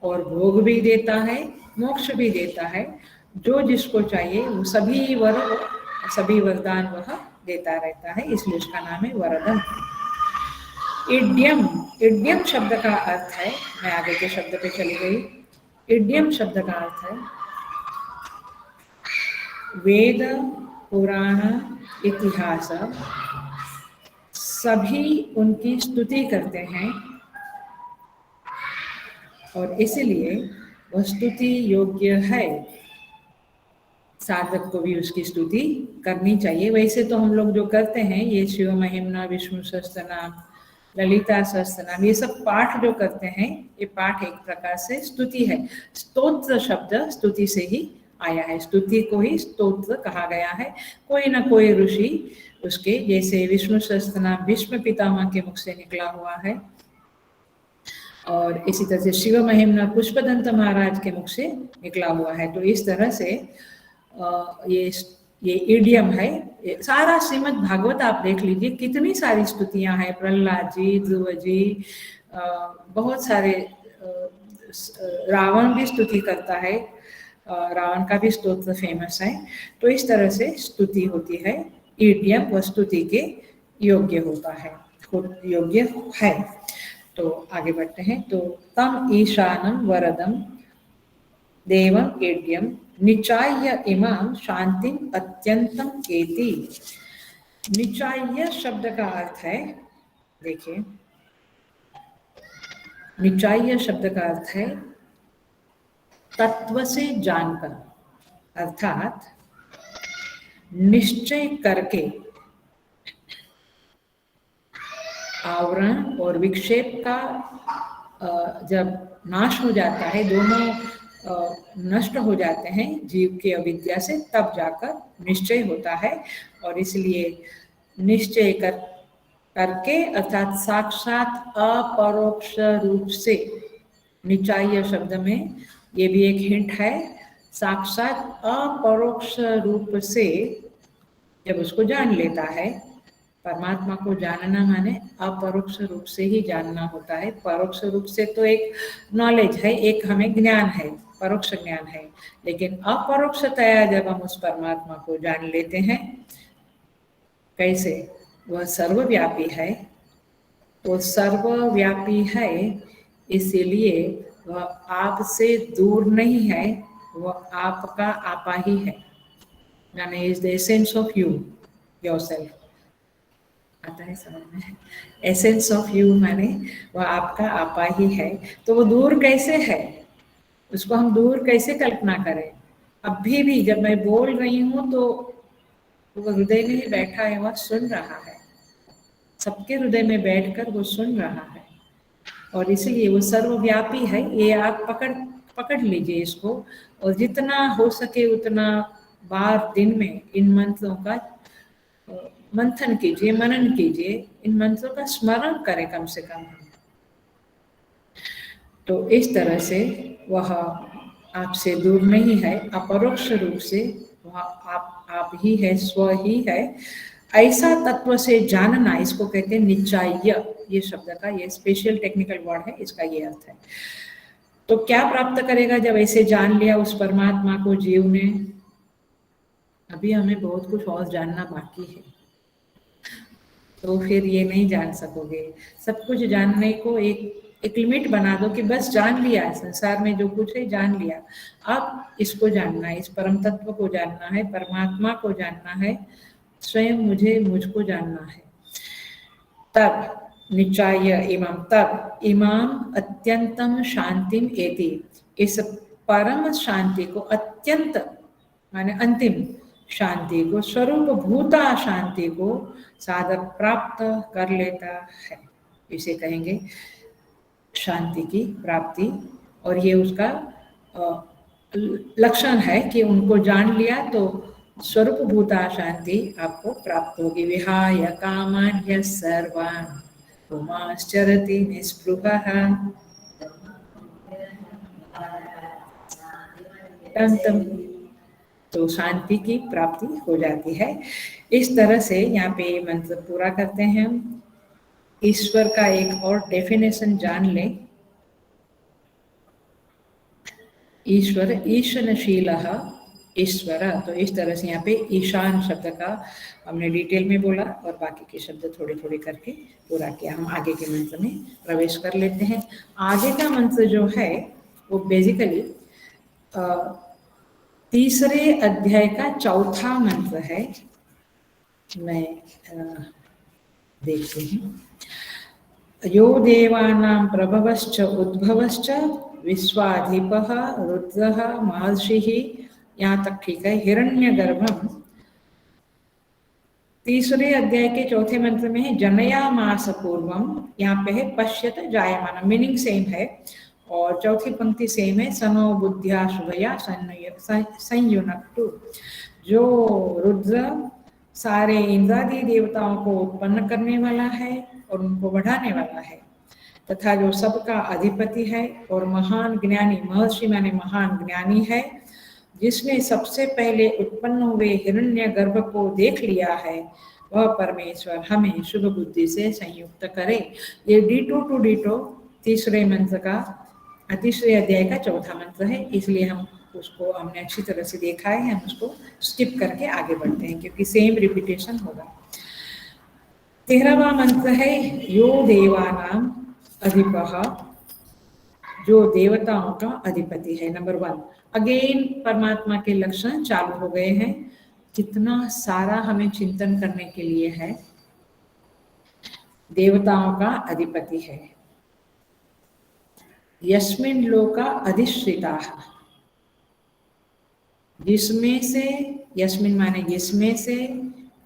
Speaker 1: और भोग भी देता है, मोक्ष भी देता है। जो जिसको चाहिए वो सभी वर, सभी वरदान वह देता रहता है, इसलिए उसका नाम है वरदम। इड्यम, इड्यम शब्द का अर्थ है, मैं आगे के शब्द पे चली गई। इड्यम शब्द का अर्थ है वेद पुराण इतिहास सभी उनकी स्तुति करते हैं और इसलिए वह स्तुति योग्य है। साधक को भी उसकी स्तुति करनी चाहिए। वैसे तो हम लोग जो करते हैं ये शिव महिमा, विष्णु सहस्त्रनाम, ललिता सहस्त्रनाम, ये सब पाठ जो करते हैं, ये पाठ एक प्रकार से स्तुति है। स्तोत्र शब्द स्तुति से ही आया है, स्तुति को ही स्तोत्र कहा गया है। कोई ना कोई ऋषि उसके, जैसे विष्णु सहस्त्रनाम भीष्म पितामह के मुख से निकला हुआ है, और इसी तरह से शिव महिमना पुष्पदंत महाराज के मुख से निकला हुआ है। तो इस तरह से ये इडियम है। सारा श्रीमद् भागवत आप देख लीजिए, कितनी सारी स्तुतियां हैं, प्रहलाद जी, ध्रुव जी, बहुत सारे, रावण भी स्तुति करता है, रावण का भी स्तोत्र फेमस है। तो इस तरह से स्तुति होती है, इडियम व स्तुति के योग्य होता है, योग्य है। तो आगे बढ़ते हैं। तो तम ईशानम वरदम देवम एड्यम निचाय्य इमाम शांतिम अत्यंतम केति। निचाय्य शब्द का अर्थ है, देखिए, निचाय्य शब्द का अर्थ है तत्व से जानकर, अर्थात निश्चय करके। आवरण और विक्षेप का जब नाश हो जाता है, दोनों नष्ट हो जाते हैं जीव के अविद्या से, तब जाकर निश्चय होता है। और इसलिए निश्चय करके, अर्थात साक्षात अपरोक्ष रूप से, निचाय्य शब्द में ये भी एक हिंट है, साक्षात अपरोक्ष रूप से जब उसको जान लेता है। परमात्मा को जानना माने अपरोक्ष रूप से ही जानना होता है। परोक्ष रूप से तो एक नॉलेज है, एक हमें ज्ञान है, परोक्ष ज्ञान है, लेकिन अपरोक्षतया जब हम उस परमात्मा को जान लेते हैं, कैसे? वह सर्वव्यापी है, वो सर्वव्यापी है, इसीलिए वह आपसे दूर नहीं है, वह आपका आपा ही है, यानी is the essence of you, yourself. आता है समझ में? एसेंस ऑफ यू माने वह आपका आपा ही है। तो वो दूर कैसे है, उसको हम दूर कैसे कल्पना करें? अभी भी जब मैं बोल रही हूँ तो वो हृदय में ही बैठा है, वह सुन रहा है, सबके हृदय में बैठकर वो सुन रहा है, और इसलिए वो सर्वव्यापी है। ये आप पकड़ लीजिए इसको, और जितना हो सके उतना बार दिन में इन मंत्रों का मंथन कीजिए, मनन कीजिए, इन मंत्रों का स्मरण करें कम से कम। तो इस तरह से वह आपसे दूर नहीं है, अपरोक्ष रूप से वह आप ही है, स्व ही है। ऐसा तत्व से जानना, इसको कहते हैं निचाय्य। ये शब्द का ये स्पेशल टेक्निकल वर्ड है, इसका ये अर्थ है। तो क्या प्राप्त करेगा जब ऐसे जान लिया उस परमात्मा को जीव ने? अभी हमें बहुत कुछ और जानना बाकी है, तो फिर ये नहीं जान सकोगे। सब कुछ जानने को एक लिमिट बना दो कि बस जान लिया, संसार में जो कुछ है जान लिया, अब इसको जानना है, इस परम तत्व को जानना है, परमात्मा को जानना है, स्वयं मुझको जानना है। तब निचाय्य इमाम, तब इमाम अत्यंतम शांतिम एति, इस परम शांति को, अत्यंत माने अंतिम शांति को, स्वरूप भूता शांति को साधक प्राप्त कर लेता है। इसे कहेंगे शांति की प्राप्ति, और ये उसका लक्षण है कि उनको जान लिया तो स्वरूप भूता शांति आपको प्राप्त होगी। विहाय कामान्य सर्वान् पुमाश्चरति निस्पृहः तम, तो शांति की प्राप्ति हो जाती है। इस तरह से यहाँ पे मंत्र पूरा करते हैं हम। ईश्वर का एक और डेफिनेशन जान लें। ईश्वर ईशनशीलः ईश्वर, तो इस तरह से यहाँ पे ईशान शब्द का हमने डिटेल में बोला, और बाकी के शब्द थोड़े थोड़े करके पूरा किया। हम आगे के मंत्र में प्रवेश कर लेते हैं। आगे का मंत्र जो है वो बेसिकली तीसरे अध्याय का चौथा मंत्र है। मैं देखती हूँ। यो देवानां प्रभवश्च उद्भवश्च विश्वाधिपः रुद्रः महर्षिः, यहाँ तक ठीक है। हिरण्यगर्भम तीसरे अध्याय के चौथे मंत्र में है जनया मास पूर्वम, यहाँ पे है पश्यत जायमान, मीनिंग सेम है और चौथी पंक्ति सेम है, सनो बुद्धिया शुभया संयुनक्तु। जो रुद्र सारे इंद्रादि देवताओं को उत्पन्न करने वाला है और उनको बढ़ाने वाला है, तथा जो सबका अधिपति है और महान ज्ञानी, महर्षि माने महान ज्ञानी है, जिसने सबसे पहले उत्पन्न हुए हिरण्यगर्भ को देख लिया है, वह परमेश्वर हमें शुभ बुद्धि से संयुक्त करे। ये डीटो टू डीटो तीसरे मंत्र का, तीसरे अध्याय का चौथा मंत्र है, इसलिए हम उसको हमने अच्छी तरह से देखा है, हम उसको स्किप करके आगे बढ़ते हैं क्योंकि सेम रिपीटेशन होगा। 13वां मंत्र है यो देवानां अधिपः, जो देवताओं का अधिपति है। नंबर 1 अगेन परमात्मा के लक्षण चालू हो गए हैं। कितना सारा हमें चिंतन करने के लिए है। देवताओं का अधिपति है। यस्मिन् लोका अधिश्रिताः, जिसमें से, यस्मिन् माने जिसमें से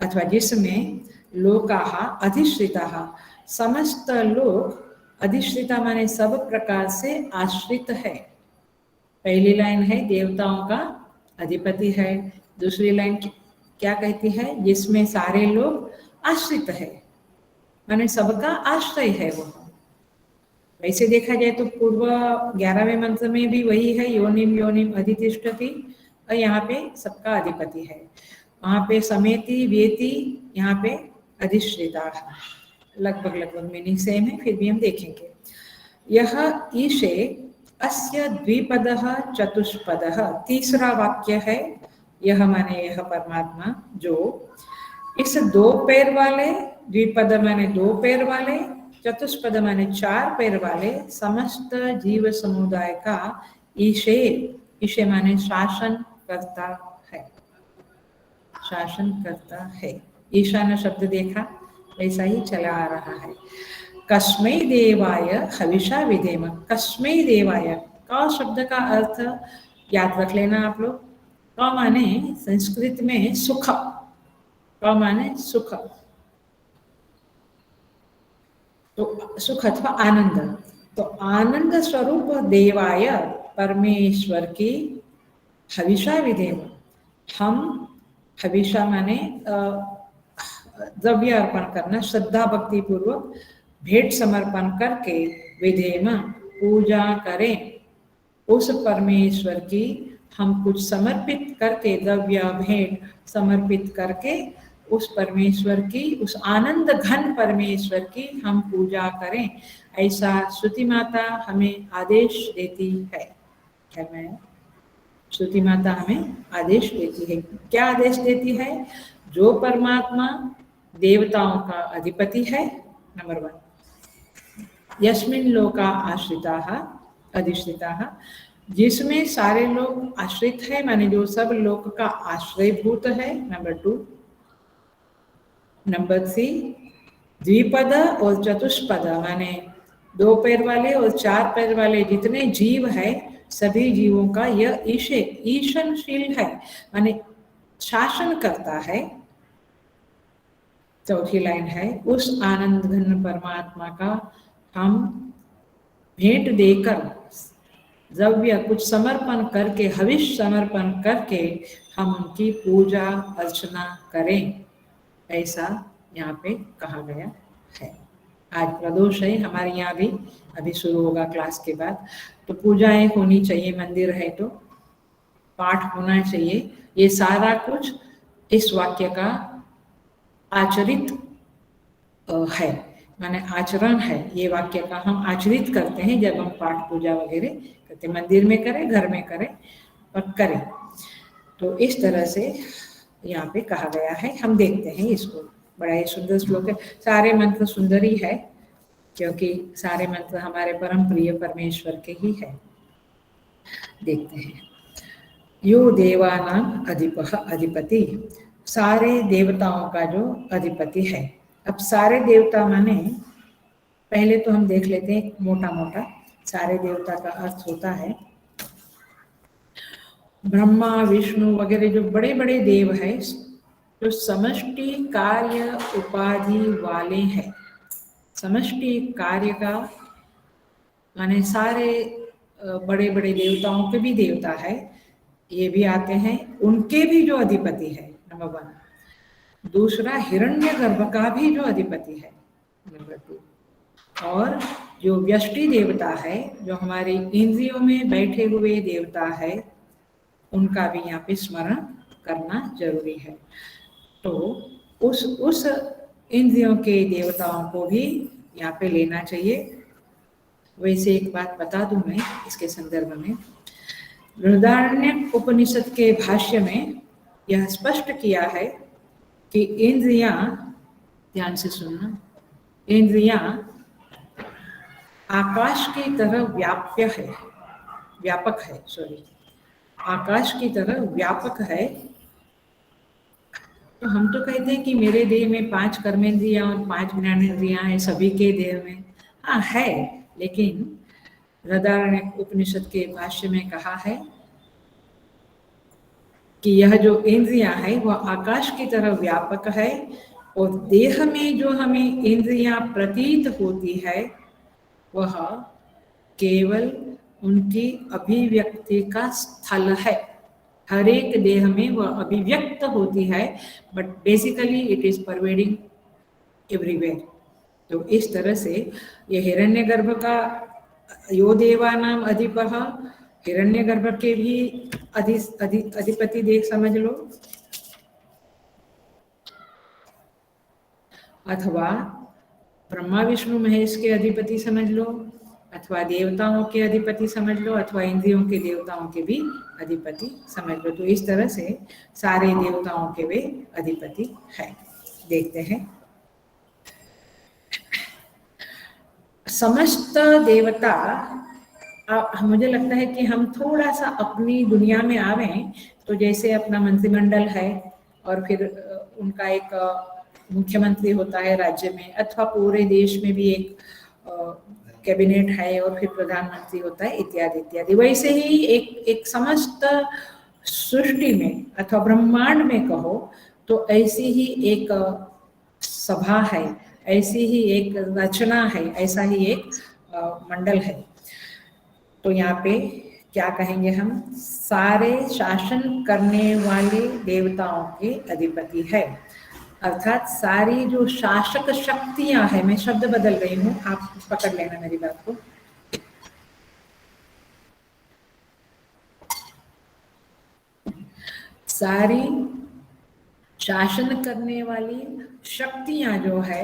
Speaker 1: अथवा जिसमें, लोकाः अधिश्रिताः समस्त लोक, अधिश्रिता माने सब प्रकार से आश्रित है। पहली लाइन है देवताओं का अधिपति है, दूसरी लाइन क्या कहती है, जिसमें सारे लोग आश्रित है, माने सबका आश्रय है वो। वैसे देखा जाए तो पूर्व 11वें मंत्र में भी वही है, योनिम योनिम अधितिष्ठति, और यहाँ पे सबका अधिपति है। वहाँ पे समेति वेति, यहाँ पे अधिश्रिता, लगभग मीनिंग सेम है, फिर भी हम देखेंगे। यह ईशे अस्य द्विपदः चतुष्पदः, तीसरा वाक्य है। यह माने यह परमात्मा, जो इस 2 पैर वाले, द्विपद माने 2 पैर वाले, चतुष्पद माने 4 पैर वाले समस्त जीव समुदाय का ईशे, ईशे माने शासन करता है, शासन करता है। ईशान शब्द देखा, वैसा ही चला आ रहा है। कस्मै देवाय हविषा विधेम, कस्मै देवाय, का शब्द का अर्थ याद रख लेना आप लोग। का माने संस्कृत में सुख, का माने सुख, तो सुख अथवा आनंद, तो आनंद स्वरूप देवाय परमेश्वर की हविषा विधेम, हम हविषा माने द्रव्य अर्पण करना, श्रद्धा भक्ति पूर्वक भेंट समर्पण करके, विधेम पूजा करें उस परमेश्वर की, हम कुछ समर्पित करके, द्रव्य भेंट समर्पित करके उस परमेश्वर की, उस आनंद घन परमेश्वर की हम पूजा करें, ऐसा श्रुति माता हमें आदेश देती है। क्या मैं, श्रुति माता हमें आदेश देती है। क्या आदेश देती है? जो परमात्मा देवताओं का अधिपति है, नंबर 1, यस्मिन् लोका आश्रिताः अधिश्रिताः, जिसमें सारे लोग आश्रित है, माने जो सब लोक का आश्रयभूत है, नंबर 2। नंबर 3 द्विपद और चतुष्पद, माने 2 पैर वाले और 4 पैर वाले जितने जीव है, सभी जीवों का यह ईशे, ईशनशील है, माने शासन करता है। चौथी लाइन है, उस आनंद घन परमात्मा का हम भेंट देकर, द्रव्य कुछ समर्पण करके, हविष समर्पण करके हम उनकी पूजा अर्चना करें, ऐसा यहाँ पे कहा गया है। आज प्रदोष है, हमारे यहाँ भी अभी शुरू होगा क्लास के बाद, तो पूजाएं होनी चाहिए, मंदिर है तो पाठ होना चाहिए। ये सारा कुछ इस वाक्य का आचरित है, माने आचरण है। ये वाक्य का हम आचरित करते हैं जब हम पाठ पूजा वगैरह करते, मंदिर में करें, घर में करें, पर करें। तो इस तरह से यहाँ पे कहा गया है। हम देखते हैं इसको, बड़ा ही सुंदर श्लोक है। सारे मंत्र सुंदर ही है, क्योंकि सारे मंत्र हमारे परम प्रिय परमेश्वर के ही है। देखते हैं। यो देवानां अधिपः, अधिपति, सारे देवताओं का जो अधिपति है। अब सारे देवता माने, पहले तो हम देख लेते हैं मोटा मोटा सारे देवता का अर्थ होता है, ब्रह्मा विष्णु वगैरह जो बड़े बड़े देव है, जो समष्टि कार्य उपाधि वाले हैं, समष्टि कार्य का माने सारे बड़े बड़े देवताओं के भी देवता है, ये भी आते हैं, उनके भी जो अधिपति है, नंबर 1। दूसरा हिरण्यगर्भ का भी जो अधिपति है, नंबर 2। और जो व्यष्टि देवता है, जो हमारे इंद्रियों में बैठे हुए देवता है, उनका भी यहाँ पे स्मरण करना जरूरी है। तो उस इंद्रियों के देवताओं को भी यहाँ पे लेना चाहिए। वैसे एक बात बता दूं मैं इसके संदर्भ में, बृहदारण्यक उपनिषद के भाष्य में यह स्पष्ट किया है कि इंद्रियां, ध्यान से सुनना, इंद्रियां आकाश की तरह व्यापक है, आकाश की तरह व्यापक है। तो हम तो कहते हैं कि मेरे देह में 5 कर्मेंद्रियां और 5 ज्ञानेंद्रियां हैं, सभी के देह में, हाँ है, लेकिन बृहदारण्यक उपनिषद के भाष्य में कहा है कि यह जो इंद्रियां है वह आकाश की तरह व्यापक है, और देह में जो हमें इंद्रियां प्रतीत होती है वह केवल उनकी अभिव्यक्ति का स्थल है। हर एक देह में वह अभिव्यक्त होती है, but basically it is pervading everywhere. तो इस तरह से ये हिरण्यगर्भ का यो देवानाम अधिपः, हिरण्यगर्भ के भी अधिपति देख समझ लो, अथवा ब्रह्मा विष्णु महेश के अधिपति समझ लो, अथवा देवताओं के अधिपति समझ लो, अथवा इंद्रियों के देवताओं के भी अधिपति समझ लो। तो इस तरह से सारे देवताओं के वे अधिपति है। देखते हैं, समस्त देवता, मुझे लगता है कि हम थोड़ा सा अपनी दुनिया में आवें, तो जैसे अपना मंत्रिमंडल है और फिर उनका एक मुख्यमंत्री होता है राज्य में, अथवा पूरे देश में भी एक कैबिनेट है और फिर प्रधानमंत्री होता है, इत्यादि इत्यादि। वैसे ही एक समस्त सृष्टि में अथवा ब्रह्मांड में कहो तो ऐसी ही एक सभा है, ऐसी ही एक रचना है, ऐसा ही एक मंडल है। तो यहाँ पे क्या कहेंगे हम, सारे शासन करने वाले देवताओं के अधिपति है, अर्थात सारी जो शासक शक्तियां हैं, मैं शब्द बदल रही हूँ, आप पकड़ लेना मेरी बात को। सारी शासन करने वाली शक्तियां जो है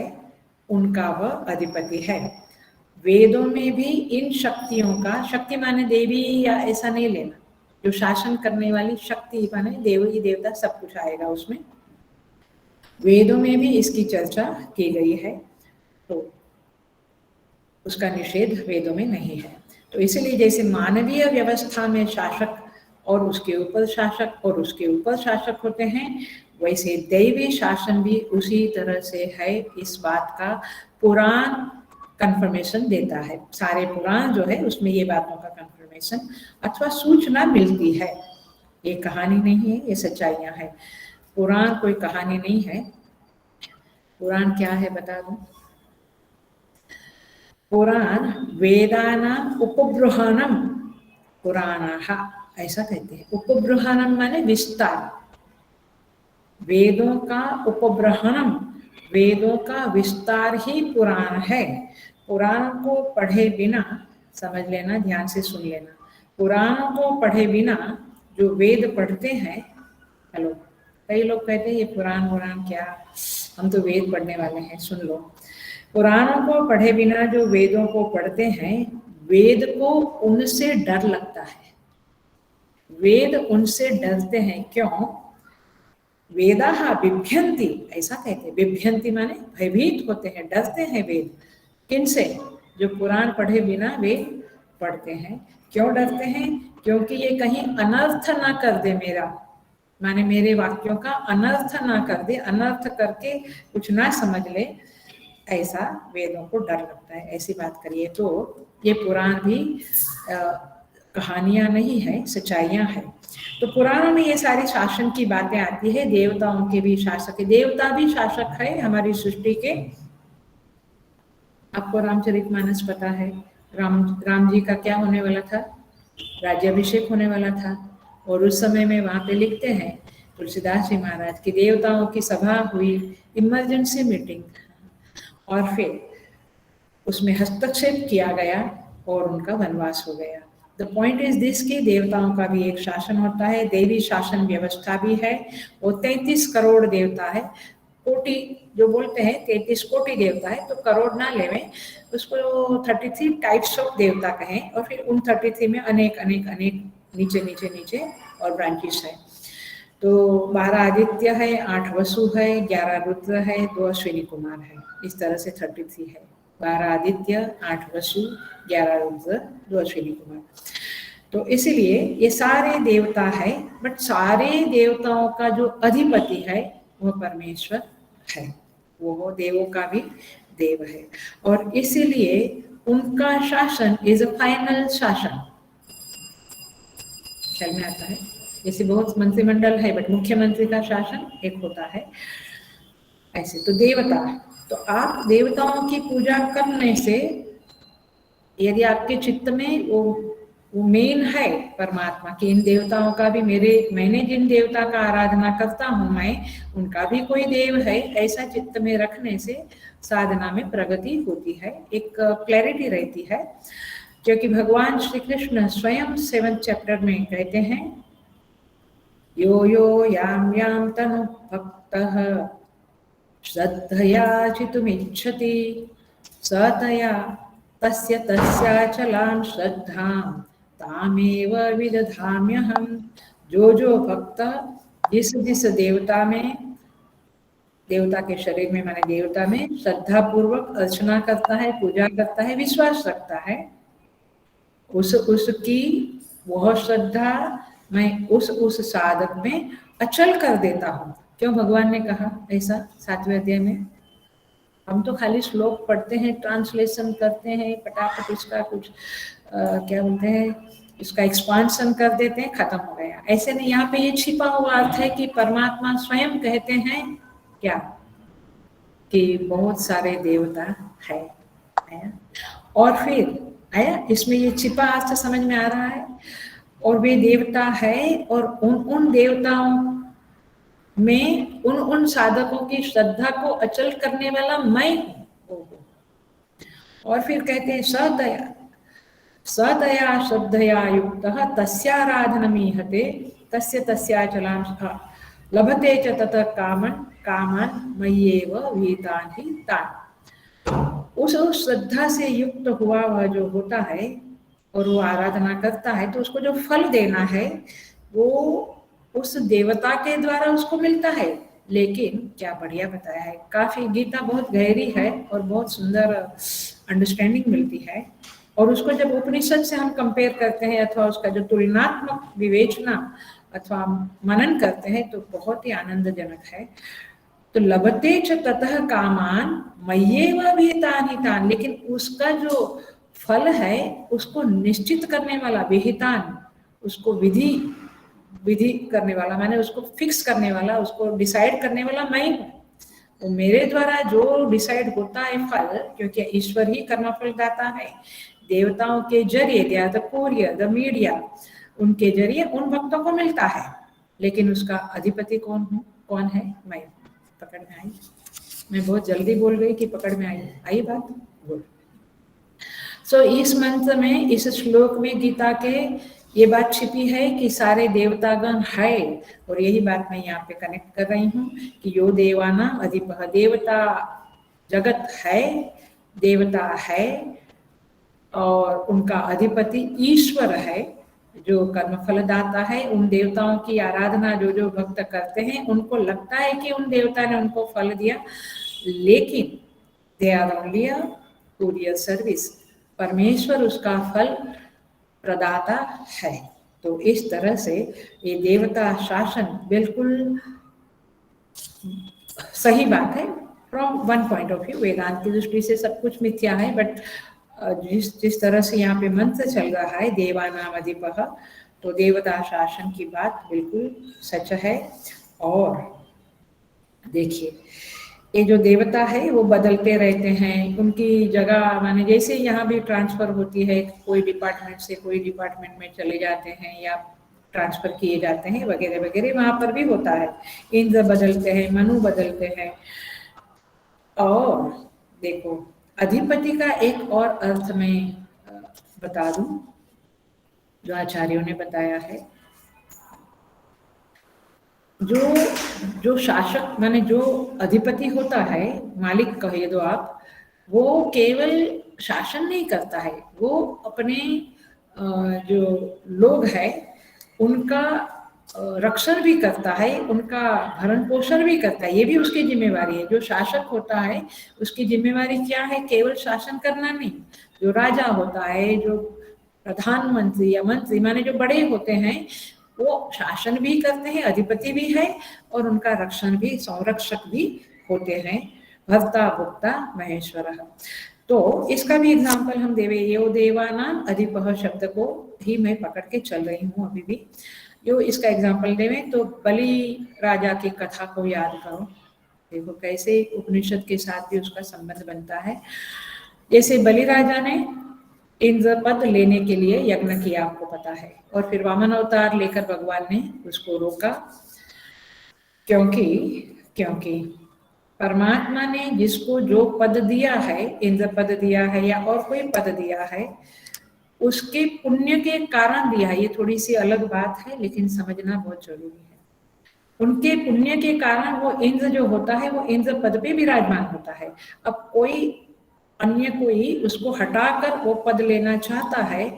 Speaker 1: उनका वह अधिपति है। वेदों में भी इन शक्तियों का, शक्ति माने देवी या ऐसा नहीं लेना, जो शासन करने वाली शक्ति माने देवी देवता सब कुछ आएगा उसमें। वेदों में भी इसकी चर्चा की गई है, तो उसका निषेध वेदों में नहीं है। तो इसलिए जैसे मानवीय व्यवस्था में शासक और उसके ऊपर शासक और उसके ऊपर शासक होते हैं, वैसे दैवी शासन भी उसी तरह से है। इस बात का पुराण कंफर्मेशन देता है, सारे पुराण जो है उसमें ये बातों का कंफर्मेशन अथवा सूचना मिलती है। ये कहानी नहीं है, ये सच्चाइयां है। पुराण कोई कहानी नहीं है। पुराण क्या है बता दूं, पुराण वेदानाम उपबृहानम पुराणाः, ऐसा कहते हैं। उपबृहानम माने विस्तार, वेदों का उपबृहनम, वेदों का विस्तार ही पुराण है। पुराण को पढ़े बिना, समझ लेना, ध्यान से सुन लेना, पुराण को पढ़े बिना जो वेद पढ़ते हैं, हेलो, कई लोग कहते हैं ये पुराण क्या, हम तो वेद पढ़ने वाले हैं, सुन लो। पुराणों को पढ़े बिना जो वेदों को पढ़ते हैं, वेद को उनसे डर लगता है, वेद उनसे डरते हैं। क्यों? वेदाः बिभ्यन्ति, ऐसा कहते हैं। बिभ्यन्ति माने भयभीत होते हैं, डरते हैं वेद। किनसे? जो पुराण पढ़े बिना वेद पढ़ते हैं। क्यों डरते हैं? क्योंकि ये कहीं अनर्थ ना कर दे मेरा, माने मेरे वाक्यों का अनर्थ ना कर दे, अनर्थ करके कुछ ना समझ ले, ऐसा वेदों को डर लगता है। ऐसी बात करिए तो ये पुराण भी कहानियां नहीं है, सच्चाइयां है। तो पुराणों में ये सारी शासन की बातें आती है, देवताओं के भी शासक है, देवता भी शासक है हमारी सृष्टि के। आपको रामचरितमानस पता है, राम जी का क्या होने वाला था, राज्याभिषेक होने वाला था। और उस समय में वहां पे लिखते हैं तुलसीदास जी महाराज की देवताओं की सभा हुई, इमरजेंसी मीटिंग, और फिर उसमें हस्तक्षेप किया गया और उनका वनवास हो गया। द पॉइंट इज दिस कि देवताओं का भी एक शासन होता है, देवी शासन व्यवस्था भी है। वो 33 करोड़ देवता है, कोटि जो बोलते हैं 33 कोटि देवता है, तो करोड़ ना लेवें उसको, 33 टाइप्स ऑफ देवता कहें, और फिर उन 33 में अनेक अनेक अनेक नीचे नीचे नीचे और ब्रांचेस है। तो 12 आदित्य है, 8 वसु है, 11 रुद्र है, 2 अश्विनी कुमार है, इस तरह से 33 है। 12 आदित्य, 8 वसु, 11 रुद्र, 2 अश्विनी कुमार। तो इसीलिए ये सारे देवता है, बट सारे देवताओं का जो अधिपति है वह परमेश्वर है, वो देवों का भी देव है, और इसीलिए उनका शासन इज अ फाइनल शासन। ख्याल में आता है, जैसे बहुत मंत्रिमंडल है बट मुख्यमंत्री का शासन एक होता है, ऐसे। तो देवता, तो आप देवताओं की पूजा करने से यदि आपके चित्त में वो मेन है परमात्मा की, इन देवताओं का भी मैंने जिन देवता का आराधना करता हूँ मैं, उनका भी कोई देव है, ऐसा चित्त में रखने से साधना में प्रगति होती है, एक क्लैरिटी रहती है। क्योंकि भगवान श्री कृष्ण स्वयं 7th चैप्टर में कहते हैं, यो यो याम याम तनु भक्तः श्रद्धया चितुमिच्छति सतया तस्य तस्याचलां श्रद्धां तामेव विदधाम्यहम्। जो भक्त जिस देवता में, देवता के शरीर में माने देवता में श्रद्धा पूर्वक अर्चना करता है, पूजा करता है, विश्वास रखता है, उसकी वह श्रद्धा मैं उस साधक में अचल कर देता हूँ। क्यों भगवान ने कहा ऐसा 7वें अध्याय में? हम तो खाली श्लोक पढ़ते हैं, ट्रांसलेशन करते हैं, फटाफट इसका कुछ क्या बोलते हैं, इसका एक्सपांशन कर देते हैं, खत्म हो गया। ऐसे नहीं, यहाँ पे ये छिपा हुआ अर्थ है कि परमात्मा स्वयं कहते हैं क्या, कि बहुत सारे देवता है, और फिर आया इसमें ये छिपा अर्थ समझ में आ रहा है। और वे देवता है, और उन देवताओं में उन साधकों की श्रद्धा को अचल करने वाला मैं हूँ। और फिर कहते हैं सदया श्रद्धया युक्तः तस्याराधनमीहते तस्य तस्याचलां लभते च ततः कामन् मय्येव विहितान् हि तान्। उस श्रद्धा से युक्त हुआ वह जो होता है और वो आराधना करता है, तो उसको जो फल देना है वो उस देवता के द्वारा उसको मिलता है। लेकिन क्या बढ़िया बताया है, काफी गीता बहुत गहरी है और बहुत सुंदर अंडरस्टैंडिंग मिलती है। और उसको जब उपनिषद से हम कंपेयर करते हैं अथवा उसका जो तुलनात्मक विवेचना अथवा मनन करते हैं, तो बहुत ही आनंदजनक है। तो लभते च ततः कामान मय्येव विहितानि तान्, लेकिन उसका जो फल है उसको निश्चित करने वाला, विहितान, उसको विधि करने वाला, माने उसको फिक्स करने वाला, उसको डिसाइड करने वाला मैं हूँ। तो मेरे द्वारा जो डिसाइड होता है फल, क्योंकि ईश्वर ही कर्मफल दाता है, देवताओं के जरिए, they are the courier, the media, उनके जरिए उन भक्तों को मिलता है। लेकिन उसका अधिपति कौन है? मैं। पकड़ में आई? मैं बहुत जल्दी बोल गई कि पकड़ में आई बात? बोल। सो इस मंत्र में, इस श्लोक में गीता के ये बात छिपी है कि सारे देवतागण है, और यही बात मैं यहाँ पे कनेक्ट कर रही हूँ कि यो देवानां अधिपः, देवता जगत है, देवता है, और उनका अधिपति ईश्वर है जो कर्मफल दाता है। उन देवताओं की आराधना जो भक्त करते हैं, उनको लगता है कि उन देवता ने उनको फल दिया, लेकिन they are only a courier service, परमेश्वर उसका फल प्रदाता है। तो इस तरह से ये देवता शासन बिल्कुल सही बात है from one point of view. Vedanta की दृष्टि से सब कुछ मिथ्या है, बट जिस तरह से यहाँ पे मंत्र चल रहा है देवानाम अधिपः, तो देवता शासन की बात बिल्कुल सच है। और देखिए ये जो देवता है वो बदलते रहते हैं, उनकी जगह माने जैसे यहाँ भी ट्रांसफर होती है, कोई डिपार्टमेंट से कोई डिपार्टमेंट में चले जाते हैं या ट्रांसफर किए जाते हैं वगैरह वगैरह, वहाँ पर भी होता है। इंद्र बदलते हैं, मनु बदलते हैं। और देखो अधिपति का एक और अर्थ मैं बता दूं जो आचार्यों ने बताया है। जो शासक माने जो अधिपति होता है, मालिक कहे दो आप, वो केवल शासन नहीं करता है, वो अपने जो लोग हैं उनका रक्षण भी करता है, उनका भरण पोषण भी करता है, ये भी उसकी जिम्मेवारी है। जो शासक होता है उसकी जिम्मेवारी क्या है? केवल शासन करना नहीं। जो राजा होता है, जो प्रधानमंत्री या मंत्री माने जो बड़े होते हैं, वो शासन भी करते हैं, अधिपति भी है और उनका रक्षण भी, संरक्षक भी होते हैं। भर्ता भोक्ता महेश्वरः। तो इसका भी एग्जाम्पल हम देवे, यो देवानाम अधिपः शब्द को ही मैं पकड़ के चल रही हूँ अभी भी। जो इसका एग्जाम्पल देवे तो बलि राजा की कथा को याद करो, देखो कैसे उपनिषद के साथ भी उसका संबंध बनता है। जैसे बलि राजा ने इंद्र पद लेने के लिए यज्ञ किया, आपको पता है, और फिर वामन अवतार लेकर भगवान ने उसको रोका, क्योंकि परमात्मा ने जिसको जो पद दिया है, इंद्र पद दिया है या और कोई पद दिया है, उसके पुण्य के कारण दिया है। ये थोड़ी सी अलग बात है लेकिन समझना बहुत जरूरी है। उनके पुण्य के कारण वो इंद्र जो होता है वो इंद्र पद पे विराजमान होता है। अब कोई अन्य कोई उसको हटाकर वो पद लेना चाहता है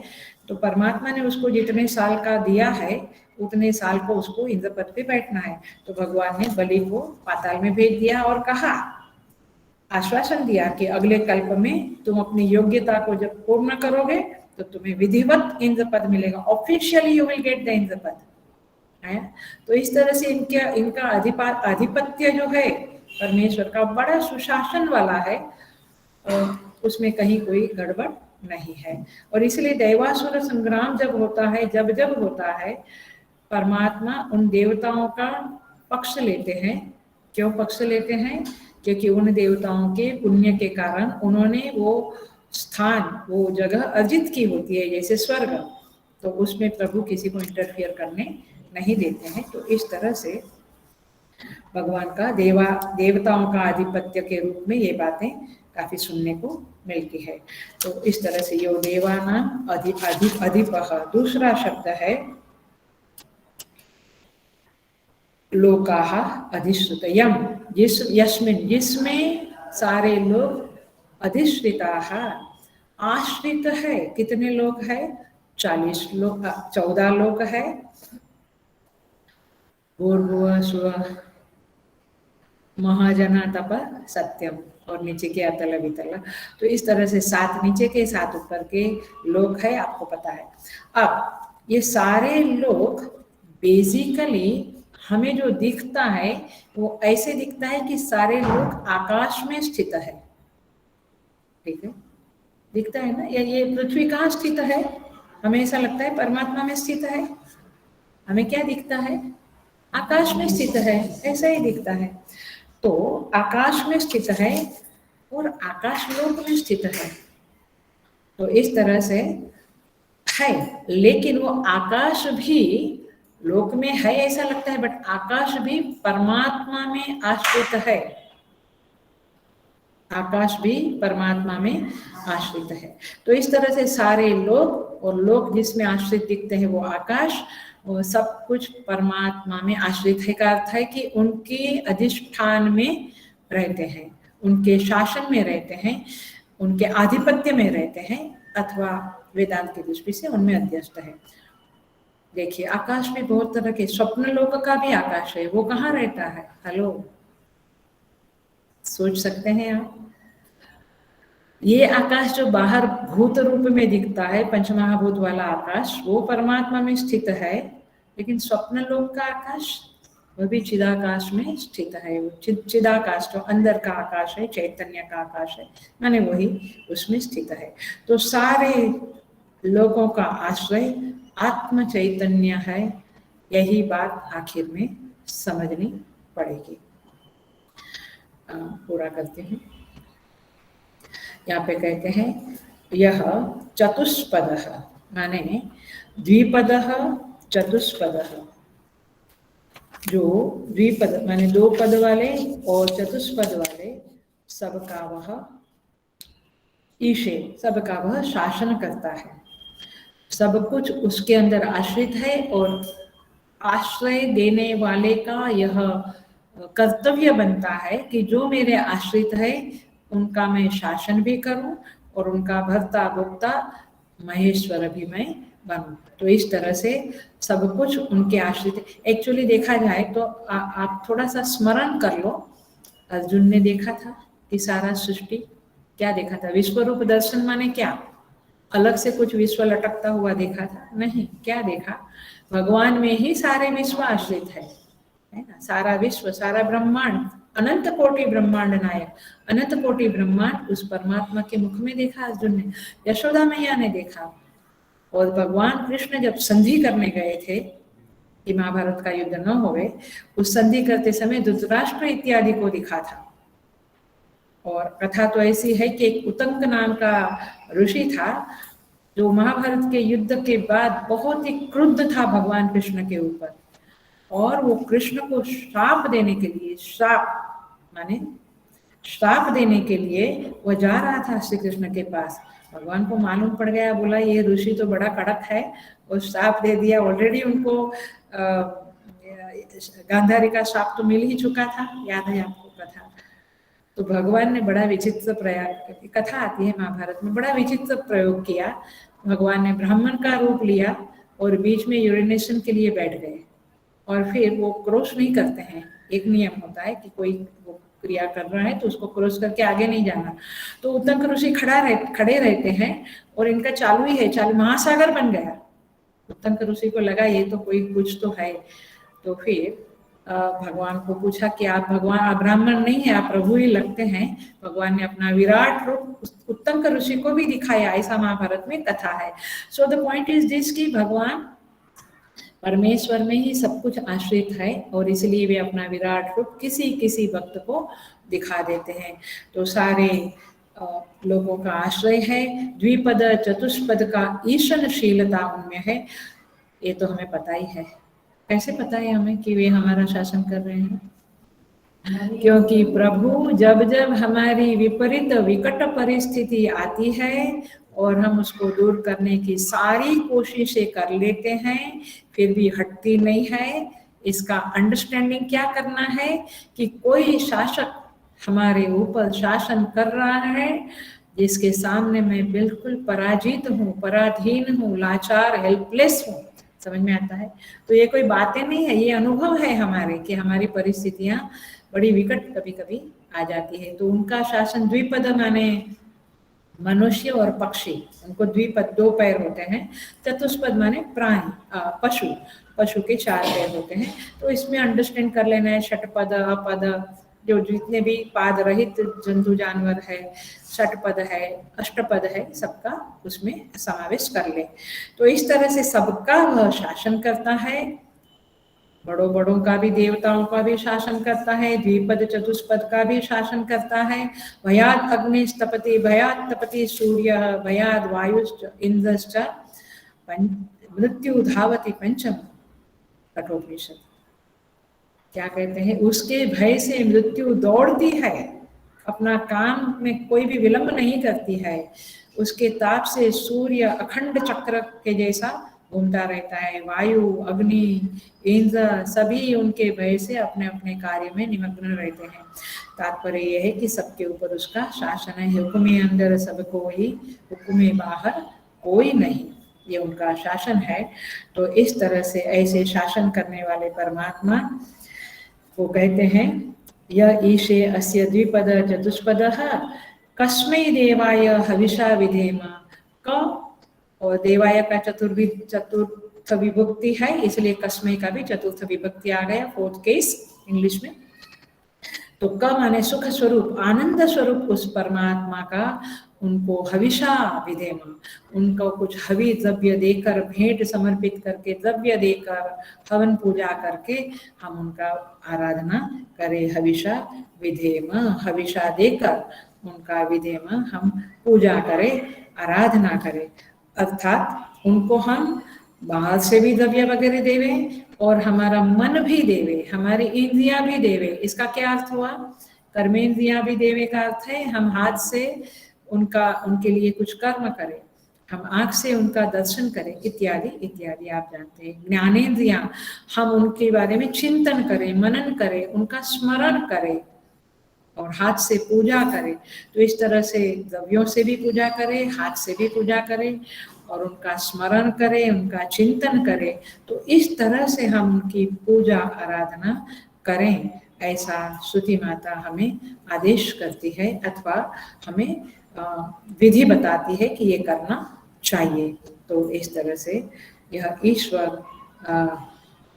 Speaker 1: तो परमात्मा ने उसको जितने साल का दिया है उतने साल को उसको इंद्र पद पे बैठना है। तो भगवान ने बलि को पाताल में भेज दिया और कहा, आश्वासन दिया कि अगले कल्प में तुम अपनी योग्यता को जब पूर्ण करोगे तो तुम्हें विधिवत इंद्र पद मिलेगा, officially you will get the Indra पद। तो इस तरह से इनका आधिपत्य जो है परमेश्वर का बड़ा सुशासन वाला है, उसमें कहीं कोई गड़बड़ नहीं है। और इसलिए दैवासुर संग्राम जब होता है, जब होता है, परमात्मा उन देवताओं का पक्ष लेते हैं। क्यों पक्ष लेते हैं? क्योंकि उन देवताओं के पुण्य के कारण उन्होंने वो स्थान, वो जगह अर्जित की होती है, जैसे स्वर्ग, तो उसमें प्रभु किसी को इंटरफियर करने नहीं देते हैं। तो इस तरह से भगवान का देवताओं का आधिपत्य के रूप में ये बातें काफी सुनने को मिलती है। तो इस तरह से यो देवानाम अधिपः। दूसरा शब्द है लोकाः अधिश्रुतयम्, जिसमें सारे लोग अधिश्रिताः, आश्रित है। कितने लोग है? 40 लोग, 14 लोग है। भूर्भुवः स्वः महाजना तप सत्यम, और नीचे के अतल वितल। तो इस तरह से 7 नीचे के 7 ऊपर के लोग है, आपको पता है। अब ये सारे लोग बेसिकली हमें जो दिखता है वो ऐसे दिखता है कि सारे लोग आकाश में स्थित है, ठीक है, दिखता है ना। ये पृथ्वी कहाँ स्थित है? हमें ऐसा लगता है परमात्मा में स्थित है। हमें क्या दिखता है? आकाश में स्थित है, ऐसा ही दिखता है। तो आकाश में स्थित है और आकाश लोक में स्थित है, तो इस तरह से है। लेकिन वो आकाश भी लोक में है ऐसा लगता है, बट आकाश भी परमात्मा में आश्रित है। आकाश भी परमात्मा में आश्रित है। तो इस तरह से सारे लोग, और लोग जिसमें आश्रित दिखते हैं वो आकाश, और सब कुछ परमात्मा में आश्रित है का अर्थ है कि उनके अधिष्ठान में रहते हैं, उनके शासन में रहते हैं, उनके आधिपत्य में रहते हैं, अथवा वेदांत की दृष्टि से उनमें अध्यस्त है। देखिए आकाश में बहुत तरह के, स्वप्न लोक का भी आकाश है, वो कहाँ रहता है? हेलो, सोच सकते हैं आप? ये आकाश जो बाहर भूत रूप में दिखता है, पंचमहाभूत वाला आकाश, वो परमात्मा में स्थित है। लेकिन स्वप्न लोक का आकाश वह भी चिदाकाश में स्थित है। वो चिदाकाश तो अंदर का आकाश है, चैतन्य का आकाश है, माने वही उसमें स्थित है। तो सारे लोगों का आश्रय आत्म चैतन्य है, यही बात आखिर में समझनी पड़ेगी। पूरा करते हैं। यहाँ पे कहते हैं यह चतुष्पदः माने द्विपदः चतुष्पदः, जो द्विपद माने दो पद वाले और चतुष्पद वाले सबका वह ईशे, सबका वह शासन करता है। सब कुछ उसके अंदर आश्रित है और आश्रय देने वाले का यह कर्तव्य बनता है कि जो मेरे आश्रित है उनका मैं शासन भी करूं और उनका भर्ता भोक्ता महेश्वर भी मैं बनूं। तो इस तरह से सब कुछ उनके आश्रित। एक्चुअली देखा जाए तो आप थोड़ा सा स्मरण कर लो, अर्जुन ने देखा था कि सारा सृष्टि क्या देखा था? विश्वरूप दर्शन माने क्या? अलग से कुछ विश्व लटकता हुआ देखा था? नहीं। क्या देखा? भगवान में ही सारे विश्व आश्रित है ना? सारा विश्व, सारा ब्रह्मांड, अनंत कोटि ब्रह्मांड नायक, अनंत कोटि ब्रह्मांड उस परमात्मा के मुख में देखा अर्जुन ने, यशोदा मैया ने देखा। और भगवान कृष्ण जब संधि करने गए थे कि महाभारत का युद्ध न होवे, उस संधि करते समय धृतराष्ट्र इत्यादि को दिखा था। और कथा तो ऐसी है कि एक उतंग नाम का ऋषि था जो महाभारत के युद्ध के बाद बहुत ही क्रुद्ध था भगवान कृष्ण के ऊपर, और वो कृष्ण को श्राप देने के लिए, श्राप देने के लिए वो जा रहा था श्री कृष्ण के पास। भगवान को मालूम पड़ गया, बोला ये ऋषि तो बड़ा कड़क है, और श्राप दे दिया। ऑलरेडी उनको गांधारी का श्राप तो मिल ही चुका था, याद है आपको कथा। तो भगवान ने बड़ा विचित्र प्रयोग, कथा आती है महाभारत में, बड़ा विचित्र प्रयोग किया। भगवान ने ब्राह्मण का रूप लिया और बीच में यूरिनेशन के लिए बैठ गए, और फिर वो क्रॉस नहीं करते हैं। एक नियम होता है कि कोई वो क्रिया कर रहा है तो उसको क्रॉस करके आगे नहीं जाना। तो उतंक ऋषि खड़े रहते हैं और इनका चालू ही है, चालू महासागर बन गया। उतंक ऋषि को लगा ये तो कोई कुछ तो है। तो फिर भगवान को पूछा कि आप भगवान, आप ब्राह्मण नहीं है, आप प्रभु ही लगते हैं। भगवान ने अपना विराट रूप उत्तंक ऋषि को भी दिखाया, ऐसा महाभारत में कथा है। So the point is this कि भगवान परमेश्वर में ही सब कुछ आश्रित है, और इसलिए वे अपना विराट रूप किसी किसी भक्त को दिखा देते हैं। तो सारे लोगों का आश्रय है। द्विपद चतुष्पद का ईशनशीलता उनमें है, ये तो हमें पता ही है। कैसे पता है हमें कि वे हमारा शासन कर रहे हैं? क्योंकि प्रभु जब जब हमारी विपरीत विकट परिस्थिति आती है और हम उसको दूर करने की सारी कोशिशें कर लेते हैं, फिर भी हटती नहीं है। इसका अंडरस्टैंडिंग क्या करना है कि कोई शासक हमारे ऊपर शासन कर रहा है जिसके सामने मैं बिल्कुल पराजित हूँ, पराधीन हूँ, लाचार, हेल्पलेस हूँ। समझ में आता है? तो ये कोई बातें नहीं है, ये अनुभव है हमारे कि हमारी परिस्थितियां बड़ी विकट कभी कभी आ जाती है। तो उनका शासन द्विपद माने मनुष्य और पक्षी, उनको द्विपद, दो पैर होते हैं। चतुष्पद माने प्राणी, पशु, पशु के चार पैर होते हैं। तो इसमें अंडरस्टैंड कर लेना है षटपद, अपद, जो जितने भी पाद रहित जंतु जानवर है, षटपद है, अष्टपद है, सबका उसमें समावेश कर ले। तो इस तरह से सबका वह शासन करता है। बड़ों बड़ों का भी, देवताओं का भी शासन करता है, द्विपद चतुष्पद का भी शासन करता है। भयाद अग्निस्तपति, भयाद तपति सूर्य, भयाद वायुश्च इंद्रश्च मृत्यु धावति पंचम, कठोपनिषद। क्या कहते हैं? उसके भय से मृत्यु दौड़ती है, अपना काम में कोई भी विलंब नहीं करती है। उसके ताप से सूर्य अखंड चक्र के जैसा घूमता रहता है। वायु, अग्नि, इंद्र सभी उनके भय से अपने अपने कार्य में निमग्न रहते हैं। तात्पर्य यह है कि सबके ऊपर उसका शासन है। हुक्मे अंदर सब कोई, हुक्मे बाहर कोई नहीं, ये उनका शासन है। तो इस तरह से ऐसे शासन करने वाले परमात्मा वो कहते हैं, यह ईशे अस्य द्विपद चतुष्पदः कस्मै देवाय हविषा विधेम। क और देवाय का चतुर्थ विभक्ति है, इसलिए कस्मै का भी चतुर्थ विभक्ति आ गया, फोर्थ केस इंग्लिश में। तो क माने सुख स्वरूप, आनंद स्वरूप उस परमात्मा का उनको हविषा विधेम, उनको कुछ हवि द्रव्य देकर, भेंट समर्पित करके, द्रव्य देकर, हवन पूजा करके हम उनका आराधना करें। हविषा विधेम, हविषा देकर उनका विधेम हम पूजा करें, आराधना करें। अर्थात उनको हम बाहर से भी द्रव्य वगैरह देवे और हमारा मन भी देवे, हमारी इंद्रियां भी देवे। इसका क्या अर्थ हुआ? कर्मेंद्रियां भी देवे का अर्थ है हम हाथ से उनके लिए कुछ कर्म करें, हम आंख से उनका दर्शन करें, इत्यादि इत्यादि। आप जानते हैं ज्ञानेंद्रियां, हम उनके बारे में चिंतन करें, मनन करें, उनका स्मरण करें और हाथ से पूजा करें। तो इस तरह से द्रव्यों से भी पूजा करें, हाथ से भी पूजा करें और उनका स्मरण करें, उनका चिंतन करें। तो इस तरह से हम उनकी पूजा आराधना करें, ऐसा स्तुति माता हमें आदेश करती है अथवा हमें विधि बताती है कि ये करना चाहिए। तो इस तरह से यह ईश्वर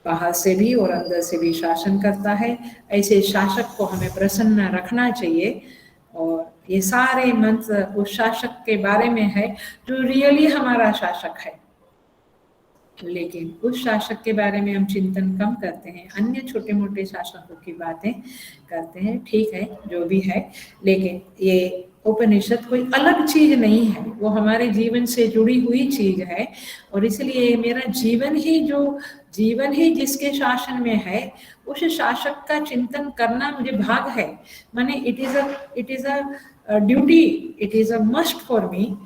Speaker 1: बाहर से भी और अंदर से भी शासन करता है। ऐसे शासक को हमें प्रसन्न रखना चाहिए। और ये सारे मंत्र उस शासक के बारे में है जो रियली हमारा शासक है, लेकिन उस शासक के बारे में हम चिंतन कम करते हैं, अन्य छोटे मोटे शासकों की बातें करते हैं। ठीक है, जो भी है, लेकिन ये उपनिषद कोई अलग चीज नहीं है, वो हमारे जीवन से जुड़ी हुई चीज है। और इसलिए मेरा जीवन ही जिसके शासन में है, उस शासक का चिंतन करना मुझे भाग है। माने it is a duty, it is a must for me.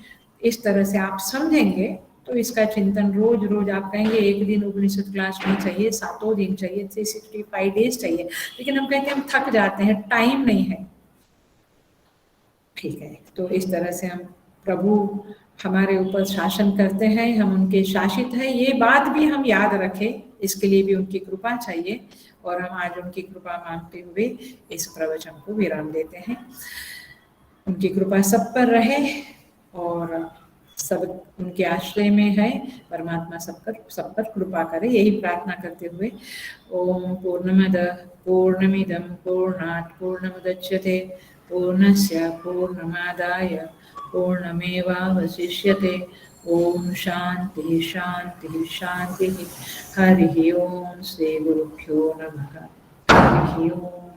Speaker 1: इस तरह से आप समझेंगे तो इसका चिंतन रोज रोज आप कहेंगे एक दिन उपनिषद क्लास नहीं चाहिए, 7 दिन चाहिए, 365 डेज चाहिए, लेकिन हम कहते हैं हम थक जाते हैं, टाइम नहीं है। ठीक है, तो इस तरह से हम प्रभु हमारे ऊपर शासन करते हैं, हम उनके शासित हैं, ये बात भी हम याद रखें। इसके लिए भी उनकी कृपा चाहिए और हम आज उनकी कृपा मांगते हुए इस प्रवचन को विराम देते हैं। उनकी कृपा सब पर रहे और सब उनके आश्रय में है। परमात्मा सब पर कृपा करे, यही प्रार्थना करते हुए ओम पूर्णमदः पूर्णमिदं पूर्णात् पूर्णमुदच्यते पूर्णस्य पूर्णमादाय पूर्णमेवावशिष्यते। ओम शांति शांति शांति। हरि ओम। श्री गुरुभ्यो नमः। हरि ओम।